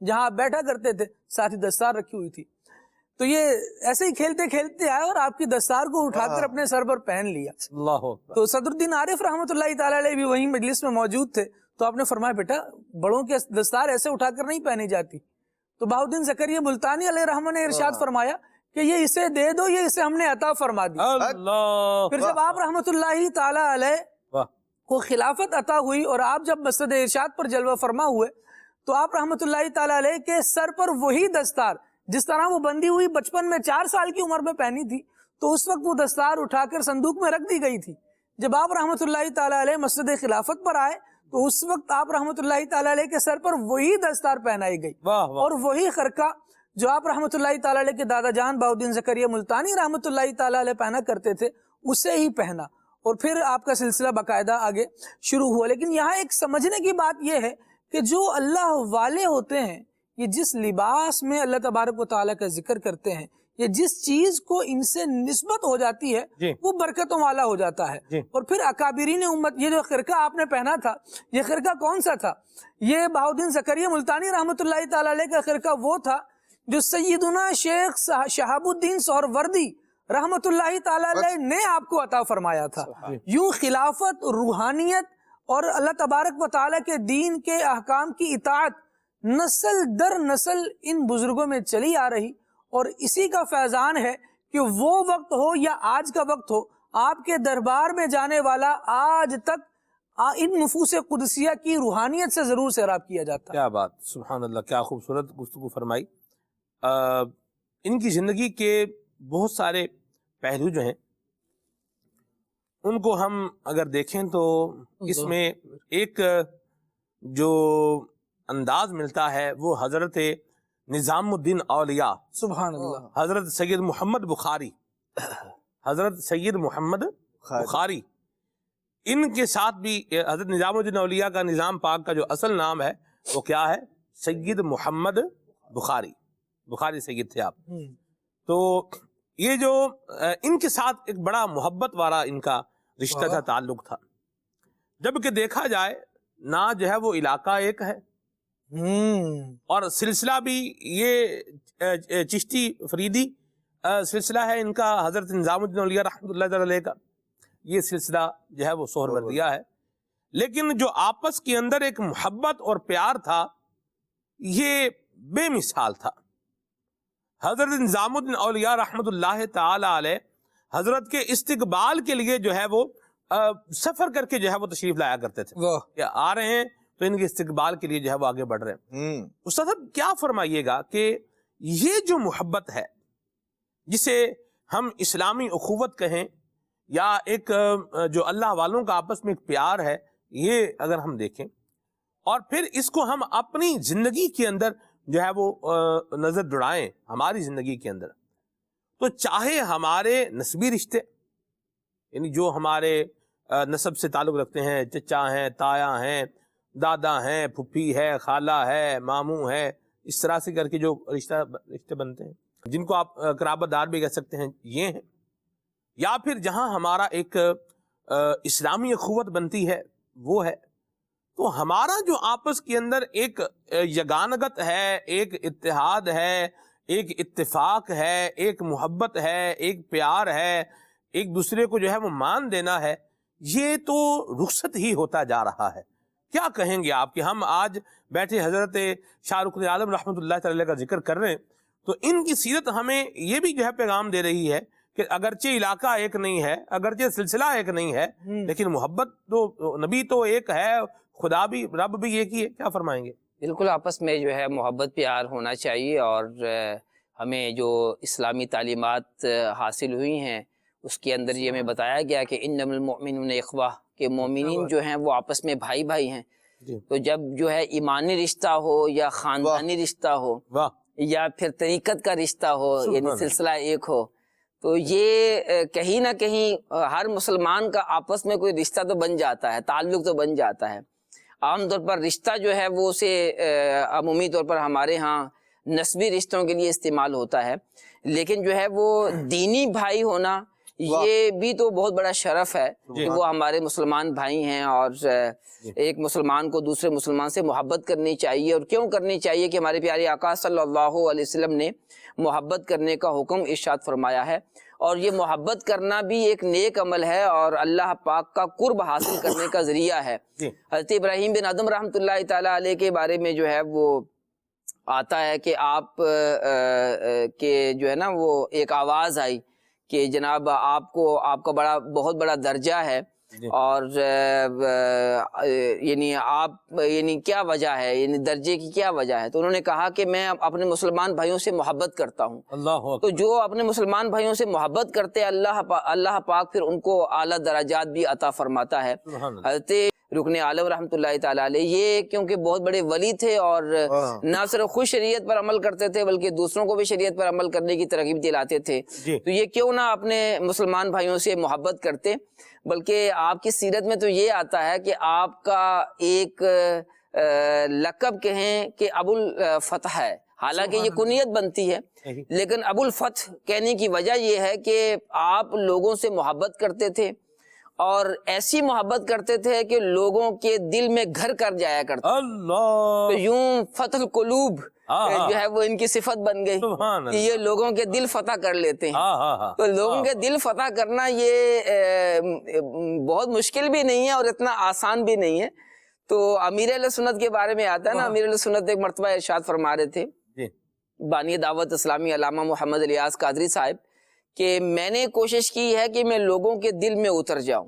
Speaker 2: جہاں آپ بیٹھا کرتے تھے ساتھ ہی دستار رکھی ہوئی تھی. تو یہ ایسے ہی کھیلتے کھیلتے آئے اور آپ کی دستار کو اٹھا کر اپنے سر پر پہن لیا.
Speaker 5: اللہ اکبر.
Speaker 2: تو صدر الدین عارف رحمۃ اللہ تعالی علیہ بھی وہیں مجلس میں موجود تھے. تو آپ نے فرمایا بیٹا بڑوں کی دستار ایسے اٹھا کر نہیں پہنی جاتی. تو بہاؤالدین زکریا ملتانی علیہ رحمہ نے ارشاد فرمایا کہ یہ اسے دے دو، یہ اسے ہم نے عطا فرما دی.
Speaker 5: اللہ.
Speaker 2: پھر جب آپ رحمۃ اللہ تعالی علیہ کو خلافت عطا ہوئی اور آپ جب مسجد ارشاد پر جلوہ فرما ہوئے تو آپ رحمۃ اللہ تعالی علیہ کے سر پر وہی دستار جس طرح وہ بندی ہوئی بچپن میں 4 سال کی عمر میں پہنی تھی، تو اس وقت وہ دستار اٹھا کر صندوق میں رکھ دی گئی تھی. جب آپ رحمۃ اللہ تعالی علیہ مسجد خلافت پر آئے تو اس وقت آپ رحمۃ اللہ تعالی علیہ کے سر پر وہی دستار پہنائی گئی اور وہی خرقہ جو آپ رحمۃ اللہ تعالی علیہ کے دادا جان بہاؤالدین زکریا ملتانی رحمۃ اللہ تعالی علیہ پہنا کرتے تھے اسے ہی پہنا، اور پھر آپ کا سلسلہ باقاعدہ آگے شروع ہوا. لیکن یہاں ایک سمجھنے کی بات یہ ہے کہ جو اللہ والے ہوتے ہیں یہ جس لباس میں اللہ تبارک و تعالیٰ کا ذکر کرتے ہیں، یہ جس چیز کو ان سے نسبت ہو جاتی ہے وہ برکتوں والا ہو جاتا ہے. اور پھر اکابرین امت، یہ جو خرقہ آپ نے پہنا تھا یہ خرقہ کون سا تھا؟ یہ بہاؤالدین زکریا ملتانی رحمۃ اللہ تعالی علیہ کا خرقہ وہ تھا جو سیدنا شیخ شہاب الدین سہروردی رحمۃ اللہ تعالی علیہ نے آپ کو عطا فرمایا تھا. یوں خلافت، روحانیت اور اللہ تبارک و تعالیٰ کے دین کے احکام کی اطاعت نسل در نسل ان بزرگوں میں چلی آ رہی، اور اسی کا فیضان ہے کہ وہ وقت ہو یا آج کا وقت ہو، آپ کے دربار میں جانے والا آج تک ان نفوس قدسیہ کی روحانیت سے ضرور سیراب کیا جاتا.
Speaker 5: کیا بات، سبحان اللہ، کیا خوبصورت گفتگو فرمائی. ان کی زندگی کے بہت سارے پہلو جو ہیں ان کو ہم اگر دیکھیں تو اس میں ایک جو انداز ملتا ہے وہ حضرت نظام الدین اولیاء
Speaker 2: سبحان اللہ
Speaker 5: حضرت سید محمد بخاری، حضرت سید محمد بخاری، ان کے ساتھ بھی حضرت نظام الدین اولیاء کا نظام پاک کا جو اصل نام ہے وہ کیا ہے؟ سید محمد بخاری. بخاری سید تھے آپ. تو یہ جو ان کے ساتھ ایک بڑا محبت والا ان کا رشتہ تھا، تعلق تھا. جبکہ دیکھا جائے نہ جو ہے وہ علاقہ ایک ہے اور سلسلہ بھی یہ چشتی فریدی سلسلہ ہے ان کا، حضرت نظام الدین اولیاء رحمۃ اللہ علیہ کا یہ سلسلہ جو ہے وہ سہروردیہ ہے. لیکن جو آپس کے اندر ایک محبت اور پیار تھا یہ بے مثال تھا. حضرت نظام الدین اولیاء رحمۃ اللہ تعالی علیہ حضرت کے استقبال کے لیے جو ہے وہ سفر کر کے جو ہے وہ تشریف لایا کرتے تھے کہ آ رہے ہیں تو ان کے استقبال کے لیے جو ہے وہ آگے بڑھ رہے ہیں. استاد صاحب کیا فرمائیے گا کہ یہ جو محبت ہے جسے ہم اسلامی اخوت کہیں یا ایک جو اللہ والوں کا آپس میں ایک پیار ہے، یہ اگر ہم دیکھیں اور پھر اس کو ہم اپنی زندگی کے اندر جو ہے وہ نظر دوڑائیں ہماری زندگی کے اندر، تو چاہے ہمارے نسبی رشتے یعنی جو ہمارے نسب سے تعلق رکھتے ہیں، چچا ہیں، تایا ہیں، دادا ہیں، پھپھی ہے، خالہ ہے، ماموں ہے، اس طرح سے کر کے جو رشتے بنتے ہیں جن کو آپ قرابت دار بھی کہہ سکتے ہیں، یہ ہیں، یا پھر جہاں ہمارا ایک اسلامی اخوت بنتی ہے وہ ہے. تو ہمارا جو آپس کے اندر ایک یگانگت ہے، ایک اتحاد ہے، ایک اتفاق ہے، ایک محبت ہے، ایک پیار ہے، ایک دوسرے کو جو ہے وہ مان دینا ہے، یہ تو رخصت ہی ہوتا جا رہا ہے. کیا کہیں گے آپ کہ ہم آج بیٹھے حضرت شاہ رکن عالم رحمۃ اللہ تعالی کا ذکر کر رہے ہیں تو ان کی سیرت ہمیں یہ بھی جو ہے پیغام دے رہی ہے کہ اگرچہ علاقہ ایک نہیں ہے، اگرچہ سلسلہ ایک نہیں ہے، لیکن محبت تو نبی تو ایک ہے، خدا بھی، رب بھی ایک ہی ہے. کیا فرمائیں گے؟
Speaker 7: بالکل آپس میں جو ہے محبت پیار ہونا چاہیے، اور ہمیں جو اسلامی تعلیمات حاصل ہوئی ہیں اس کے اندر یہ ہمیں بتایا گیا کہ انما المؤمنون اخوہ، کہ مومنین جو ہیں وہ آپس میں بھائی بھائی ہیں. تو جب جو ہے ایمانی رشتہ ہو یا خاندانی رشتہ ہو یا پھر طریقت کا رشتہ ہو، یعنی سلسلہ ایک ہو، تو یہ کہیں نہ کہیں ہر مسلمان کا آپس میں کوئی رشتہ تو بن جاتا ہے، تعلق تو بن جاتا ہے. عام طور پر رشتہ جو ہے وہ اسے عمومی طور پر ہمارے ہاں نسبی رشتوں کے لیے استعمال ہوتا ہے، لیکن جو ہے وہ دینی بھائی ہونا یہ بھی تو بہت بڑا شرف ہے کہ وہ ہمارے مسلمان بھائی ہیں، اور ایک مسلمان کو دوسرے مسلمان سے محبت کرنی چاہیے. اور کیوں کرنی چاہیے کہ ہمارے پیارے آقا صلی اللہ علیہ وسلم نے محبت کرنے کا حکم ارشاد فرمایا ہے، اور یہ محبت کرنا بھی ایک نیک عمل ہے اور اللہ پاک کا قرب حاصل کرنے کا ذریعہ ہے. حضرت ابراہیم بن ادم رحمۃ اللہ تعالیٰ علیہ کے بارے میں جو ہے وہ آتا ہے کہ آپ کے جو ہے نا وہ ایک آواز آئی کہ جناب آپ کا بہت بڑا درجہ ہے، اور یعنی کیا وجہ ہے، یعنی درجے کی کیا وجہ ہے؟ تو انہوں نے کہا کہ میں اپنے مسلمان بھائیوں سے محبت کرتا ہوں. تو جو اپنے مسلمان بھائیوں سے محبت کرتے ہیں اللہ پاک پھر ان کو اعلیٰ درجات بھی عطا فرماتا ہے. حضرت رکن عالم رحمۃ اللہ تعالیٰ علیہ یہ کیونکہ بہت بڑے ولی تھے، اور نہ صرف خود شریعت پر عمل کرتے تھے بلکہ دوسروں کو بھی شریعت پر عمل کرنے کی ترغیب دلاتے تھے. تو یہ کیوں نہ اپنے مسلمان بھائیوں سے محبت کرتے، بلکہ آپ کی سیرت میں تو یہ آتا ہے کہ آپ کا ایک لقب کہیں کہ ابو الفتح ہے، حالانکہ یہ کنیت بنتی ہے، لیکن ابو الفتح کہنے کی وجہ یہ ہے کہ آپ لوگوں سے محبت کرتے تھے، اور ایسی محبت کرتے تھے کہ لوگوں کے دل میں گھر کر جایا کرتے. تو یوں فتح القلوب جو ہے وہ ان کی صفت بن گئی کہ یہ لوگوں کے دل فتح کر لیتے ہیں. تو لوگوں کے دل فتح کرنا یہ بہت مشکل بھی نہیں ہے اور اتنا آسان بھی نہیں ہے. تو امیر اہل سنت کے بارے میں آتا ہے نا، امیر اہل سنت ایک مرتبہ ارشاد فرما رہے تھے بانی دعوت اسلامی علامہ محمد الیاس قادری صاحب کہ میں نے کوشش کی ہے کہ میں لوگوں کے دل میں اتر جاؤں،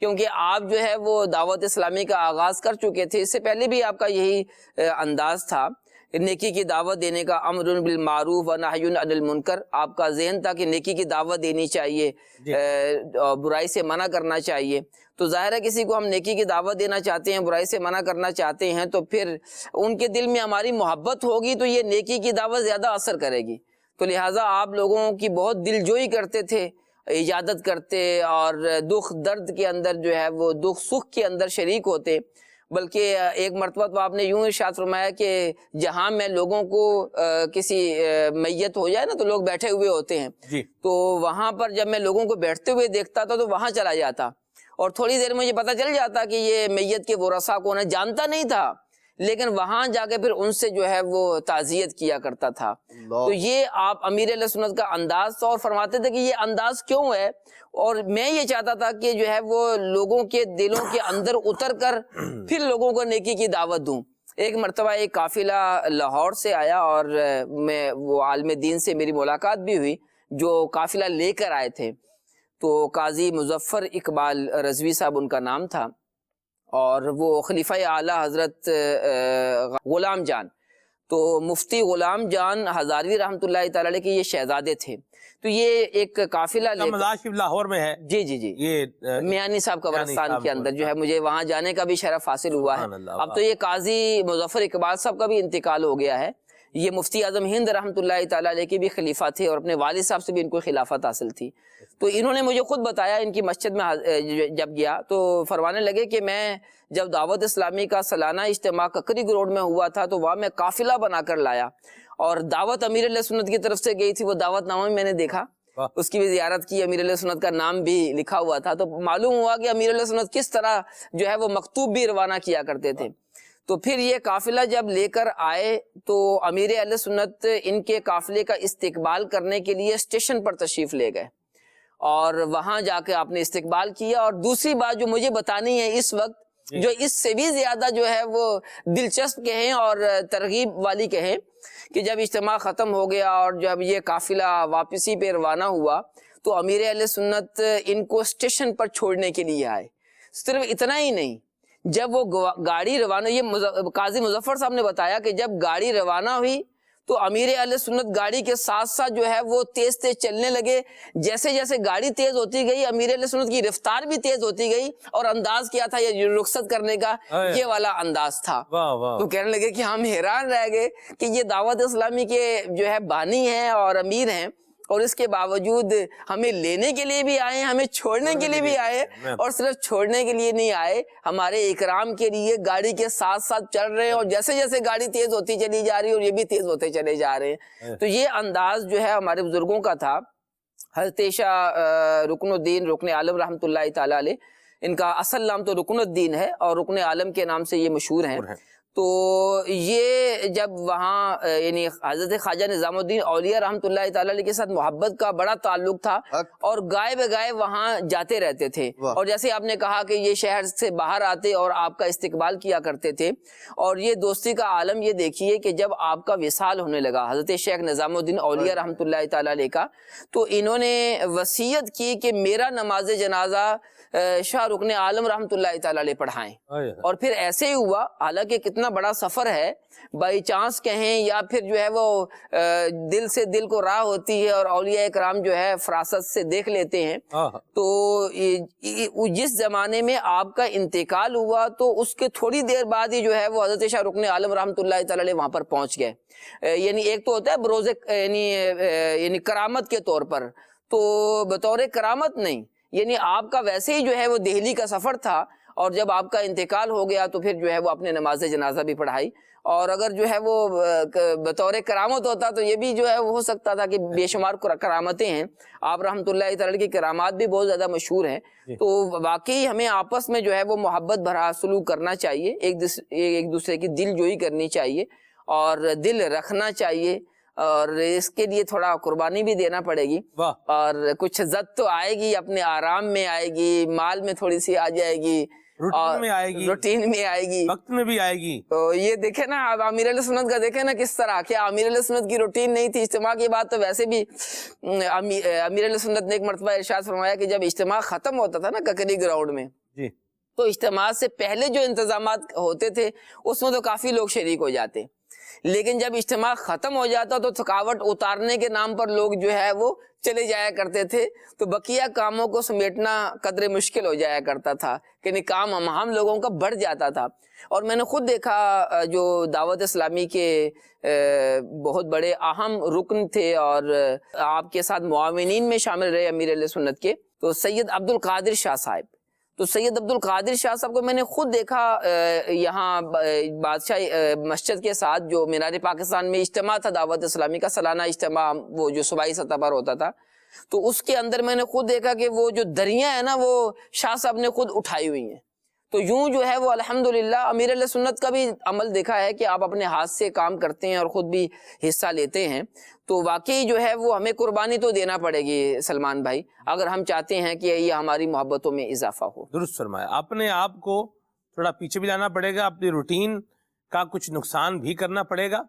Speaker 7: کیونکہ آپ جو ہے وہ دعوت اسلامی کا آغاز کر چکے تھے. اس سے پہلے بھی آپ کا یہی انداز تھا، نیکی کی دعوت دینے کا، امر بالمعروف و نہی عن المنکر. آپ کا ذہن تھا کہ نیکی کی دعوت دینی چاہیے، برائی سے منع کرنا چاہیے. تو ظاہر ہے کسی کو ہم نیکی کی دعوت دینا چاہتے ہیں، برائی سے منع کرنا چاہتے ہیں، تو پھر ان کے دل میں ہماری محبت ہوگی تو یہ نیکی کی دعوت زیادہ اثر کرے گی. تو لہٰذا آپ لوگوں کی بہت دل جوئی کرتے تھے، اجازت کرتے، اور دکھ درد کے اندر جو ہے وہ دکھ سکھ کے اندر شریک ہوتے. بلکہ ایک مرتبہ تو آپ نے یوں ارشاد فرمایا کہ جہاں میں لوگوں کو کسی میت ہو جائے نا تو لوگ بیٹھے ہوئے ہوتے ہیں، تو وہاں پر جب میں لوگوں کو بیٹھتے ہوئے دیکھتا تھا تو وہاں چلا جاتا، اور تھوڑی دیر مجھے پتہ چل جاتا کہ یہ میت کے ورثاء کون ہے. جانتا نہیں تھا، لیکن وہاں جا کے پھر ان سے جو ہے وہ تعزیت کیا کرتا تھا. تو یہ آپ امیر اہل سنت کا انداز تھا، اور فرماتے تھے کہ یہ انداز کیوں ہے، اور میں یہ چاہتا تھا کہ جو ہے وہ لوگوں کے دلوں کے اندر اتر کر پھر لوگوں کو نیکی کی دعوت دوں. ایک مرتبہ ایک قافلہ لاہور سے آیا، اور میں وہ عالم دین سے میری ملاقات بھی ہوئی جو قافلہ لے کر آئے تھے. تو قاضی مظفر اقبال رضوی صاحب ان کا نام تھا، اور وہ خلیفہ اعلیٰ حضرت غلام جان، تو مفتی غلام جان ہزاروی رحمۃ اللہ تعالی علیہ کے یہ شہزادے تھے. تو یہ ایک قافلہ
Speaker 5: لاہور میں ہے،
Speaker 7: جی یہ میانی صاحب قبرستان کے اندر جو ہے مجھے وہاں جانے کا بھی شرف حاصل ہوا ہے. اب تو یہ قاضی مظفر اقبال صاحب کا بھی انتقال ہو گیا ہے. یہ مفتی اعظم ہند رحمۃ اللہ تعالیٰ علیہ کے بھی خلیفہ تھے، اور اپنے والد صاحب سے بھی ان کو خلافت حاصل تھی. تو انہوں نے مجھے خود بتایا، ان کی مسجد میں جب گیا تو فرمانے لگے کہ میں جب دعوت اسلامی کا سالانہ اجتماع ککری روڈ میں ہوا تھا تو وہاں میں قافلہ بنا کر لایا، اور دعوت امیر علیہ سنت کی طرف سے گئی تھی. وہ دعوت نامہ میں نے دیکھا، اس کی بھی زیارت کی، امیر علیہ سنت کا نام بھی لکھا ہوا تھا. تو معلوم ہوا کہ امیر علیہ سنت کس طرح جو ہے وہ مکتوب بھی روانہ کیا کرتے تھے. تو پھر یہ قافلہ جب لے کر آئے تو امیر اہل سنت ان کے قافلے کا استقبال کرنے کے لیے اسٹیشن پر تشریف لے گئے، اور وہاں جا کے آپ نے استقبال کیا. اور دوسری بات جو مجھے بتانی ہے اس وقت، جو اس سے بھی زیادہ جو ہے وہ دلچسپ کہیں اور ترغیب والی کہیں، کہ جب اجتماع ختم ہو گیا اور جب یہ قافلہ واپسی پہ روانہ ہوا تو امیر اہل سنت ان کو اسٹیشن پر چھوڑنے کے لیے آئے. صرف اتنا ہی نہیں، جب وہ گاڑی روانہ، یہ قاضی مظفر صاحب نے بتایا کہ جب گاڑی روانہ ہوئی تو امیر اہل سنت گاڑی کے ساتھ ساتھ جو ہے وہ تیز تیز چلنے لگے. جیسے جیسے گاڑی تیز ہوتی گئی امیر اہل سنت کی رفتار بھی تیز ہوتی گئی، اور انداز کیا تھا یہ رخصت کرنے کا، یہ والا انداز تھا. تو کہنے لگے کہ ہم حیران رہ گئے کہ یہ دعوت اسلامی کے جو ہے بانی ہیں اور امیر ہیں، اور اس کے باوجود ہمیں لینے کے لیے بھی آئے، ہمیں چھوڑنے کے لیے بھی آئے، اور صرف چھوڑنے کے لیے نہیں آئے، ہمارے اکرام کے لیے گاڑی کے ساتھ ساتھ چل رہے ہیں، اور جیسے جیسے گاڑی تیز ہوتی چلی جا رہی ہے اور یہ بھی تیز ہوتے چلے جا رہے ہیں. تو یہ انداز جو ہے ہمارے بزرگوں کا تھا. حضرت شاہ رکن الدین رکن عالم رحمۃ اللہ تعالی علیہ، ان کا اصل نام تو رکن الدین ہے اور رکن عالم کے نام سے یہ مشہور ہیں. تو یہ جب وہاں یعنی حضرت خواجہ نظام الدین اولیاء رحمۃ اللہ تعالی علیہ کے ساتھ محبت کا بڑا تعلق تھا اور گائے بگائے وہاں جاتے رہتے تھے. اور جیسے آپ نے کہا کہ یہ شہر سے باہر آتے اور آپ کا استقبال کیا کرتے تھے. اور یہ دوستی کا عالم یہ دیکھیے کہ جب آپ کا وصال ہونے لگا حضرت شیخ نظام الدین اولیاء رحمۃ اللہ تعالی علیہ کا، تو انہوں نے وصیت کی کہ میرا نماز جنازہ شاہ رکن عالم رحمۃ اللہ تعالی علیہ پڑھائیں. اور پھر ایسے ہی ہوا، حالانکہ کتنا بڑا سفر ہے، بائی چانس کہیں یا پھر جو ہے وہ دل سے دل کو راہ ہوتی ہے اور اولیاء اکرام جو ہے فراست سے دیکھ لیتے ہیں. تو جس زمانے میں آپ کا انتقال ہوا تو اس کے تھوڑی دیر بعد ہی جو ہے وہ حضرت شاہ رکن عالم رحمۃ اللہ تعالی علیہ وہاں پر پہنچ گئے. یعنی ایک تو ہوتا ہے بروز یعنی کرامت کے طور پر، تو بطور کرامت نہیں، یعنی آپ کا ویسے ہی جو ہے وہ دہلی کا سفر تھا اور جب آپ کا انتقال ہو گیا تو پھر جو ہے وہ اپنے نماز جنازہ بھی پڑھائی. اور اگر جو ہے وہ بطور کرامت ہوتا تو یہ بھی جو ہے وہ ہو سکتا تھا کہ بے شمار کرامتیں ہیں. آپ رحمۃ اللہ تعالی کی کرامات بھی بہت زیادہ مشہور ہیں. تو واقعی ہمیں آپس میں جو ہے وہ محبت بھرا سلوک کرنا چاہیے، ایک دوسرے کی دل جوئی کرنی چاہیے اور دل رکھنا چاہیے، اور اس کے لیے تھوڑا قربانی بھی دینا پڑے گی. اور کچھ عزت تو آئے گی، اپنے آرام میں آئے گی، مال میں تھوڑی سی آ جائے گی، روٹین میں آئے گی، وقت میں بھی آئے گی. تو یہ دیکھیں نا آپ امیر علیہ سنت کا دیکھیں نا کس طرح، کیا امیر علیہ سنت کی روٹین نہیں تھی اجتماع کی بات؟ تو ویسے بھی امیر علیہ سنت نے ایک مرتبہ ارشاد فرمایا کہ جب اجتماع ختم ہوتا تھا نا ککری گراؤنڈ میں، تو اجتماع سے پہلے جو انتظامات ہوتے تھے اس میں تو کافی لوگ شریک ہو جاتے، لیکن جب اجتماع ختم ہو جاتا تو تھکاوٹ اتارنے کے نام پر لوگ جو ہے وہ چلے جایا کرتے تھے. تو بقیہ کاموں کو سمیٹنا قدر مشکل ہو جایا کرتا تھا کہ کام ہم لوگوں کا بڑھ جاتا تھا. اور میں نے خود دیکھا جو دعوت اسلامی کے بہت بڑے اہم رکن تھے اور آپ کے ساتھ معاونین میں شامل رہے امیر علیہ سنت کے، تو سید عبد القادر شاہ صاحب. تو سید عبد القادر شاہ صاحب کو میں نے خود دیکھا یہاں بادشاہ مسجد کے ساتھ جو مینار پاکستان میں اجتماع تھا دعوت اسلامی کا، سالانہ اجتماع وہ جو صوبائی سطح پر ہوتا تھا، تو اس کے اندر میں نے خود دیکھا کہ وہ جو دریاں ہیں نا وہ شاہ صاحب نے خود اٹھائی ہوئی ہیں. تو یوں جو ہے وہ الحمدللہ امیر علیہ سنت کا بھی عمل دیکھا ہے کہ آپ اپنے ہاتھ سے کام کرتے ہیں اور خود بھی حصہ لیتے ہیں. تو واقعی جو ہے وہ ہمیں قربانی تو دینا پڑے گی سلمان بھائی، اگر ہم چاہتے ہیں کہ یہ ہماری محبتوں میں اضافہ ہو.
Speaker 5: درست فرمایا. اپنے آپ کو تھوڑا پیچھے بھی لانا پڑے گا، اپنی روٹین کا کچھ نقصان بھی کرنا پڑے گا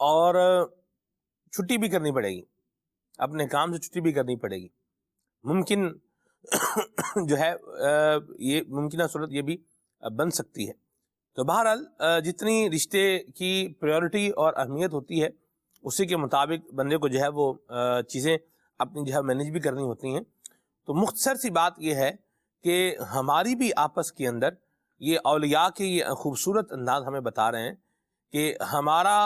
Speaker 5: اور چھٹی بھی کرنی پڑے گی، اپنے کام سے چھٹی بھی کرنی پڑے گی. ممکن جو ہے یہ ممکنہ صورت یہ بھی بن سکتی ہے. تو بہرحال جتنی رشتے کی پریورٹی اور اہمیت ہوتی ہے اسی کے مطابق بندے کو جو ہے وہ چیزیں اپنی جو ہے مینیج بھی کرنی ہوتی ہیں. تو مختصر سی بات یہ ہے کہ ہماری بھی آپس کے اندر یہ اولیاء کے یہ خوبصورت انداز ہمیں بتا رہے ہیں کہ ہمارا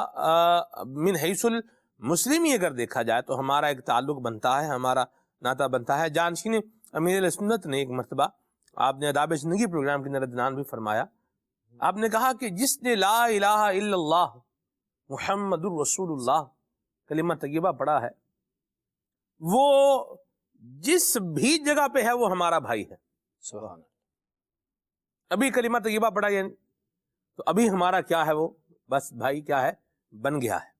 Speaker 5: من حیث المسلمی اگر دیکھا جائے تو ہمارا ایک تعلق بنتا ہے، ہمارا ناطہ بنتا ہے. جانشین امیر علیہ سنت نے ایک مرتبہ آپ نے آداب زندگی پروگرام کے اندر ادنان بھی فرمایا، آپ نے کہا کہ جس نے لا الہ الا اللہ محمد الرسول اللہ کلمہ طیبہ پڑھا ہے وہ جس بھی جگہ پہ ہے وہ ہمارا بھائی ہے.
Speaker 7: سبحان.
Speaker 5: ابھی کلمہ طیبہ پڑھا یعنی تو ابھی ہمارا کیا ہے وہ بس بھائی کیا ہے بن گیا ہے.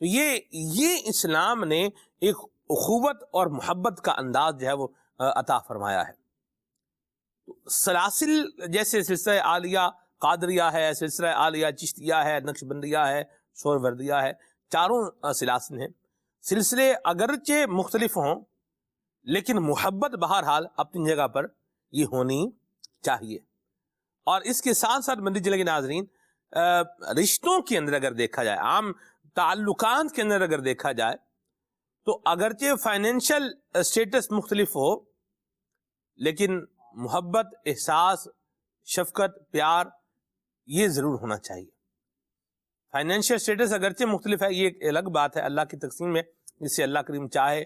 Speaker 5: تو یہ اسلام نے ایک اخوت اور محبت کا انداز جو ہے وہ عطا فرمایا ہے. سلاسل جیسے سلسلہ عالیہ قادریہ ہے، سلسلہ عالیہ چشتیہ ہے، نقش بندیہ ہے، سور وردیہ ہے، چاروں سلاسل ہیں. سلسلے اگرچہ مختلف ہوں لیکن محبت بہرحال اپنی جگہ پر یہ ہونی چاہیے. اور اس کے ساتھ ساتھ بندی چلے کے ناظرین رشتوں کے اندر اگر دیکھا جائے، عام تعلقات کے اندر اگر دیکھا جائے تو اگرچہ فائنینشل اسٹیٹس مختلف ہو لیکن محبت، احساس، شفقت، پیار یہ ضرور ہونا چاہیے. فائنینشیل اسٹیٹس اگرچہ مختلف ہے، یہ ایک الگ بات ہے، اللہ کی تقسیم میں جس سے اللہ کریم چاہے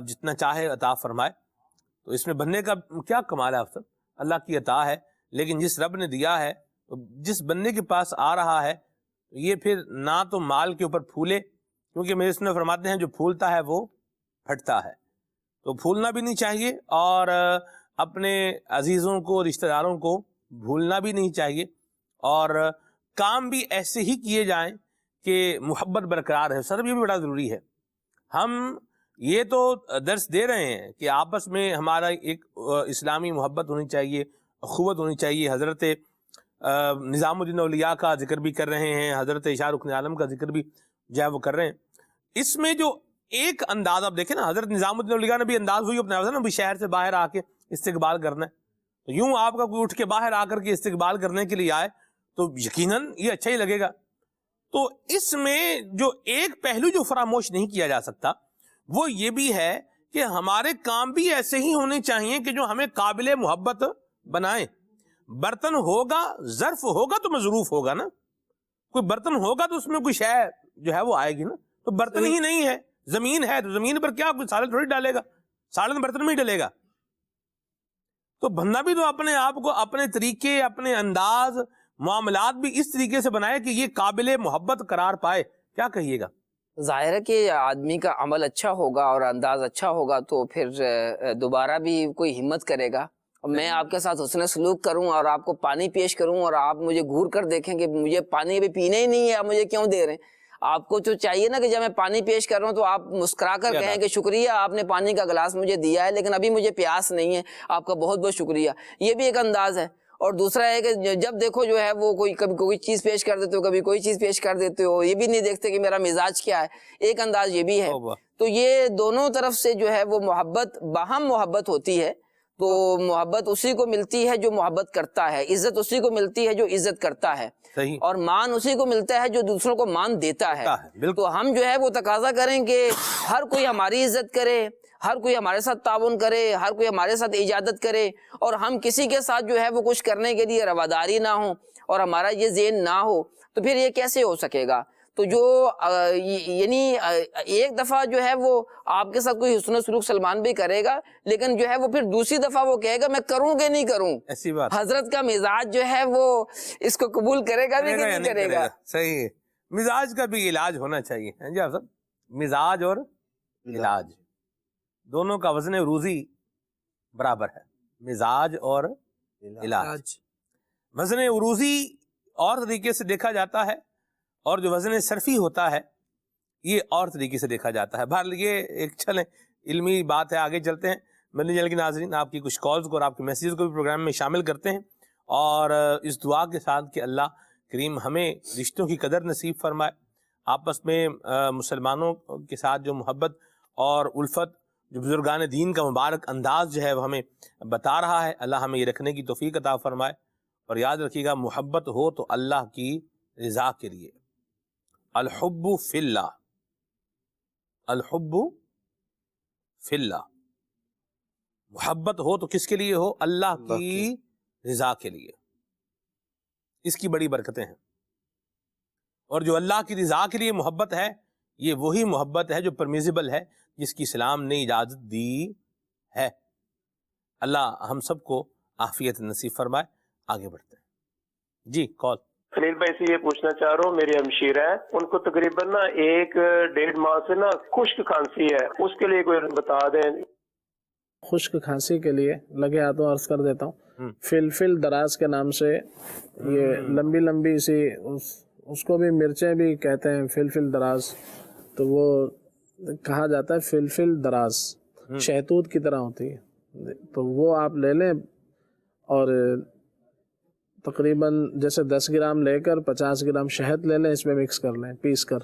Speaker 5: جتنا چاہے عطا فرمائے. تو اس میں بننے کا کیا کمال ہے افسر، اللہ کی عطا ہے. لیکن جس رب نے دیا ہے جس بندے کے پاس آ رہا ہے یہ پھر نہ تو مال کے اوپر پھولے، کیونکہ میرے سنت فرماتے ہیں جو پھولتا ہے وہ پھٹتا ہے. تو بھولنا بھی نہیں چاہیے اور اپنے عزیزوں کو رشتہ داروں کو بھولنا بھی نہیں چاہیے، اور کام بھی ایسے ہی کیے جائیں کہ محبت برقرار ہے. سر یہ بھی بڑا ضروری ہے. ہم یہ تو درس دے رہے ہیں کہ آپس میں ہمارا ایک اسلامی محبت ہونی چاہیے، اخوت ہونی چاہیے. حضرت نظام الدین اولیاء کا ذکر بھی کر رہے ہیں، حضرت شاہ رکن عالم کا ذکر بھی جو ہے وہ کر رہے ہیں. اس میں جو ایک انداز آپ دیکھیں نا، حضرت نظام الدین اولیاء نے بھی انداز ہوئی اپنا نا، بھی شہر سے باہر آ کے استقبال کرنا ہے. تو یوں آپ کا کوئی اٹھ کے باہر آ کر کے استقبال کرنے کے لیے آئے تو یقیناً یہ اچھا ہی لگے گا. تو اس میں جو ایک پہلو جو فراموش نہیں کیا جا سکتا وہ یہ بھی ہے کہ ہمارے کام بھی ایسے ہی ہونے چاہیے کہ جو ہمیں قابل محبت بنائیں. برتن ہوگا، ظرف ہوگا تو مظروف ہوگا نا. کوئی برتن ہوگا تو اس میں کوئی شے جو ہے وہ آئے گی نا. تو برتن ہی نہیں ہے، زمین ہے، تو زمین پر کیا کوئی سالن تھوڑی ڈالے گا، سالن برتن میں ہی ڈلے گا. تو بندہ بھی تو اپنے آپ کو اپنے طریقے، اپنے انداز، معاملات بھی اس طریقے سے بنائے کہ یہ قابل محبت قرار پائے. کیا کہیے گا؟
Speaker 7: ظاہر ہے کہ آدمی کا عمل اچھا ہوگا اور انداز اچھا ہوگا تو پھر دوبارہ بھی کوئی ہمت کرے گا. میں آپ کے ساتھ حسن سلوک کروں اور آپ کو پانی پیش کروں اور آپ مجھے گھور کر دیکھیں کہ مجھے پانی ابھی پینا ہی نہیں ہے، آپ مجھے کیوں دے رہے ہیں. آپ کو تو چاہیے نا کہ جب میں پانی پیش کر رہا ہوں تو آپ مسکرا کر کہیں کہ شکریہ، آپ نے پانی کا گلاس مجھے دیا ہے لیکن ابھی مجھے پیاس نہیں ہے، آپ کا بہت بہت شکریہ. یہ بھی ایک انداز ہے. اور دوسرا ہے کہ جب دیکھو جو ہے وہ کبھی کوئی چیز پیش کر دیتے ہو، کبھی کوئی چیز پیش کر دیتے ہو، یہ بھی نہیں دیکھتے کہ میرا مزاج کیا ہے. ایک انداز یہ بھی ہے. تو یہ دونوں طرف سے جو ہے وہ محبت، باہم محبت ہوتی ہے. تو محبت اسی کو ملتی ہے جو محبت کرتا ہے، عزت اسی کو ملتی ہے جو عزت کرتا ہے، اور مان اسی کو ملتا ہے جو دوسروں کو مان دیتا ہے. تو ہم جو ہے وہ تقاضا کریں کہ ہر کوئی ہماری عزت کرے، ہر کوئی ہمارے ساتھ تعاون کرے، ہر کوئی ہمارے ساتھ اجازت کرے، اور ہم کسی کے ساتھ جو ہے وہ کچھ کرنے کے لیے رواداری نہ ہو اور ہمارا یہ ذہن نہ ہو. تو پھر یہ کیسے ہو سکے گا؟ تو جو یعنی ایک دفعہ جو ہے وہ آپ کے ساتھ کوئی حسن و سلوک سلمان بھی کرے گا، لیکن جو ہے وہ پھر دوسری دفعہ وہ کہے گا میں کروں کہ نہیں کروں.
Speaker 5: ایسی بات
Speaker 7: حضرت کا مزاج جو ہے وہ اس کو قبول کرے گا بھی کہ نہیں کرے گا.
Speaker 5: صحیح ہے. مزاج کا بھی علاج ہونا چاہیے جی آپ سب. مزاج اور علاج دونوں کا وزن عروضی برابر ہے. مزاج اور علاج. وزن عروضی اور طریقے سے دیکھا جاتا ہے اور جو وزن صرفی ہوتا ہے یہ اور طریقے سے دیکھا جاتا ہے. بہرحال یہ ایک چلیں علمی بات ہے، آگے چلتے ہیں. مدنی چینل کے ناظرین آپ کی کچھ کالز کو اور آپ کے میسیجز کو بھی پروگرام میں شامل کرتے ہیں، اور اس دعا کے ساتھ کہ اللہ کریم ہمیں رشتوں کی قدر نصیب فرمائے. آپس میں مسلمانوں کے ساتھ جو محبت اور الفت جو بزرگان دین کا مبارک انداز جو ہے وہ ہمیں بتا رہا ہے، اللہ ہمیں یہ رکھنے کی توفیق عطا فرمائے. اور یاد رکھیے گا محبت ہو تو اللہ کی رضا کے لیے. الحب فی اللہ، الحب فی اللہ. محبت ہو تو کس کے لیے ہو؟ اللہ کی رضا کے لیے. اس کی بڑی برکتیں ہیں. اور جو اللہ کی رضا کے لیے محبت ہے یہ وہی محبت ہے جو پرمیزیبل ہے، جس کی اسلام نے اجازت دی ہے. اللہ ہم سب کو عافیت نصیب فرمائے. آگے بڑھتے ہیں جی. کال
Speaker 8: خلیل بھائی سے یہ پوچھنا چاہ رہا ہوں، میری ہمشیر ہے، ان کو تقریباً 1-1.5 ماہ سے خشک کھانسی ہے، اس کے لیے کوئی بتا دیں.
Speaker 4: خشک کھانسی کے لیے لگے ہاتھوں عرض کر دیتا ہوں، فلفل دراز کے نام سے یہ لمبی لمبی سی، اس کو بھی مرچیں بھی کہتے ہیں فلفل دراز. تو وہ کہا جاتا ہے فلفل دراز، شہتوت کی طرح ہوتی ہے. تو وہ آپ لے لیں اور تقریباً جیسے 10 گرام لے کر 50 گرام شہد لے لیں، اس میں مکس کر لیں پیس کر.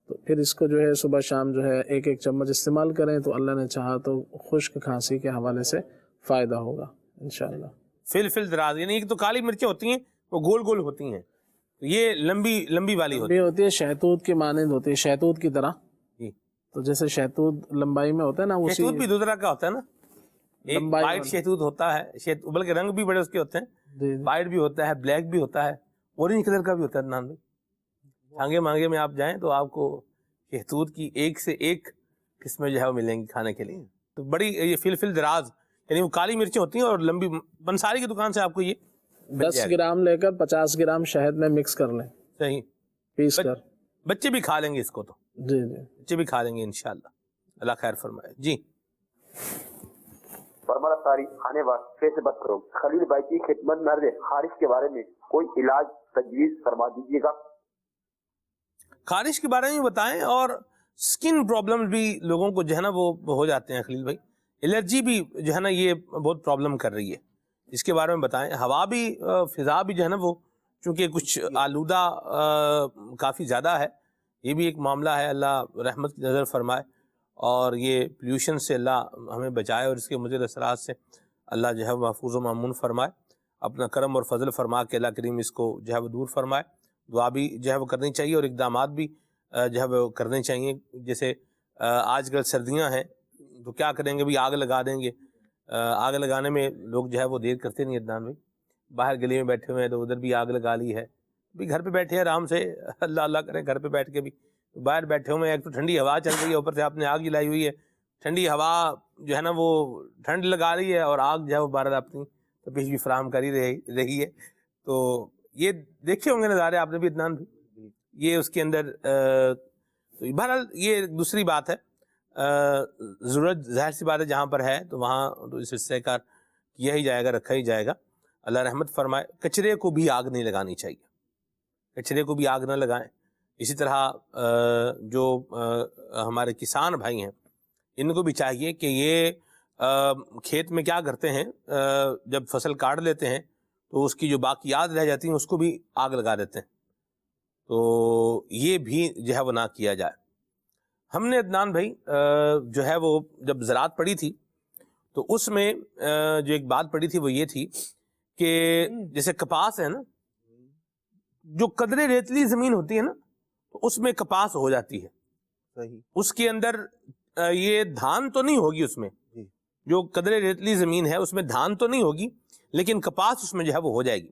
Speaker 4: تو پھر اس کو جو ہے صبح شام جو ہے 1-1 چمچ استعمال کریں تو اللہ نے چاہا تو خشک کھانسی کے حوالے سے فائدہ ہوگا انشاءاللہ.
Speaker 5: فلفل دراز یعنی ایک تو کالی مرچیں ہوتی ہیں وہ گول گول ہوتی ہیں، یہ لمبی والی
Speaker 4: ہوتی ہے، شہتوت کی مانند ہوتی ہے، شہتوت کی طرح. تو جیسے شہتوت لمبائی میں ہوتا ہے نا،
Speaker 5: شہتوت بھی دو طرح کا ہوتا ہے نا، ایک وائٹ شہتوت ہوتا ہے، بلکہ رنگ بھی بڑے اس کے ہوتے ہیں، وائٹ بھی ہوتا ہے، بلیک بھی ہوتا ہے، اورنج کلر کا بھی ہوتا ہے. نان میں چھانگے مانگے میں آپ جائیں تو آپ کو شہتوت کی ایک سے ایک قسمیں جو ہے وہ ملیں گی کھانے کے لیے. تو بڑی یہ فلفل دراز یعنی وہ کالی مرچیں ہوتی ہیں اور لمبی. بنساری کی دکان سے آپ کو یہ
Speaker 4: 10 گرام لے کر 50 گرام شہد میں مکس کر لیں،
Speaker 5: صحیح
Speaker 4: پیس کر.
Speaker 5: بچے بھی کھا لیں گے اس کو، تو
Speaker 4: جی
Speaker 5: بچے بھی کھا لیں گے انشاءاللہ. اللہ خیر فرمائے جی.
Speaker 9: برملا تاریخ آنے واقعے سے بات کرو خلیل بھائی کی خدمت مرض خارش کے بارے میں کوئی علاج تجویز فرما دیجیے گا.
Speaker 5: خارش کے بارے میں بتائیں, اور سکن پرابلم بھی لوگوں کو جو ہے نا وہ ہو جاتے ہیں خلیل بھائی, الرجی بھی جو ہے نا یہ بہت پرابلم کر رہی ہے, اس کے بارے میں بتائیں. ہوا بھی فضا بھی جو ہے نا وہ چونکہ کچھ آلودہ کافی زیادہ ہے, یہ بھی ایک معاملہ ہے. اللہ رحمت کی نظر فرمائے اور یہ پلیوشن سے اللہ ہمیں بچائے اور اس کے مضر اثرات سے اللہ جو ہے محفوظ و مامون فرمائے. اپنا کرم اور فضل فرما کے اللہ کریم اس کو جو ہے وہ دور فرمائے. دعا بھی جو ہے وہ کرنی چاہیے اور اقدامات بھی جو ہے وہ کرنے چاہیے. جیسے آج کل سردیاں ہیں تو کیا کریں گے بھی, آگ لگا دیں گے. آگ لگانے میں لوگ جو ہے وہ دیر کرتے نہیں عدنان بھائی, باہر گلی میں بیٹھے ہوئے ہیں تو ادھر بھی آگ لگا لی ہے. بھی گھر پہ بیٹھے ہیں آرام سے, اللہ اللہ کریں گھر پہ بیٹھ کے بھی. باہر بیٹھے ہوئے ہیں, ایک تو ٹھنڈی ہوا چل رہی ہے, اوپر سے آپ نے آگ جلائی ہوئی ہے. ٹھنڈی ہوا جو ہے نا وہ ٹھنڈ لگا رہی ہے اور آگ جو ہے وہ بہرحال اپنی تپش بھی فراہم کر ہی رہی ہے. تو یہ دیکھے ہوں گے نظارے آپ نے بھی عدنان بھی, یہ اس کے اندر بہرحال یہ دوسری بات ہے. ضرورت ظاہر سی بات ہے جہاں پر ہے تو وہاں تو اس حصے کا کیا ہی جائے گا, رکھا ہی جائے گا. اللہ رحمت فرمائے. کچرے کو بھی آگ نہیں لگانی چاہیے, کچرے کو بھی آگ نہ لگائیں. اسی طرح جو ہمارے کسان بھائی ہیں ان کو بھی چاہیے کہ یہ کھیت میں کیا کرتے ہیں, جب فصل کاٹ لیتے ہیں تو اس کی جو باقیات رہ جاتی ہیں اس کو بھی آگ لگا دیتے ہیں. تو یہ بھی جو ہے وہ نہ کیا جائے. ہم نے عدنان بھائی جو ہے وہ جب زراعت پڑھی تھی تو اس میں جو ایک بات پڑھی تھی وہ یہ تھی کہ جیسے کپاس ہے نا, جو قدرے ریتلی زمین ہوتی ہے نا تو اس میں کپاس ہو جاتی ہے. اس کے اندر یہ دھان تو نہیں ہوگی, اس میں جو قدرے ریتلی زمین ہے اس میں دھان تو نہیں ہوگی لیکن کپاس اس میں جو ہے وہ ہو جائے گی.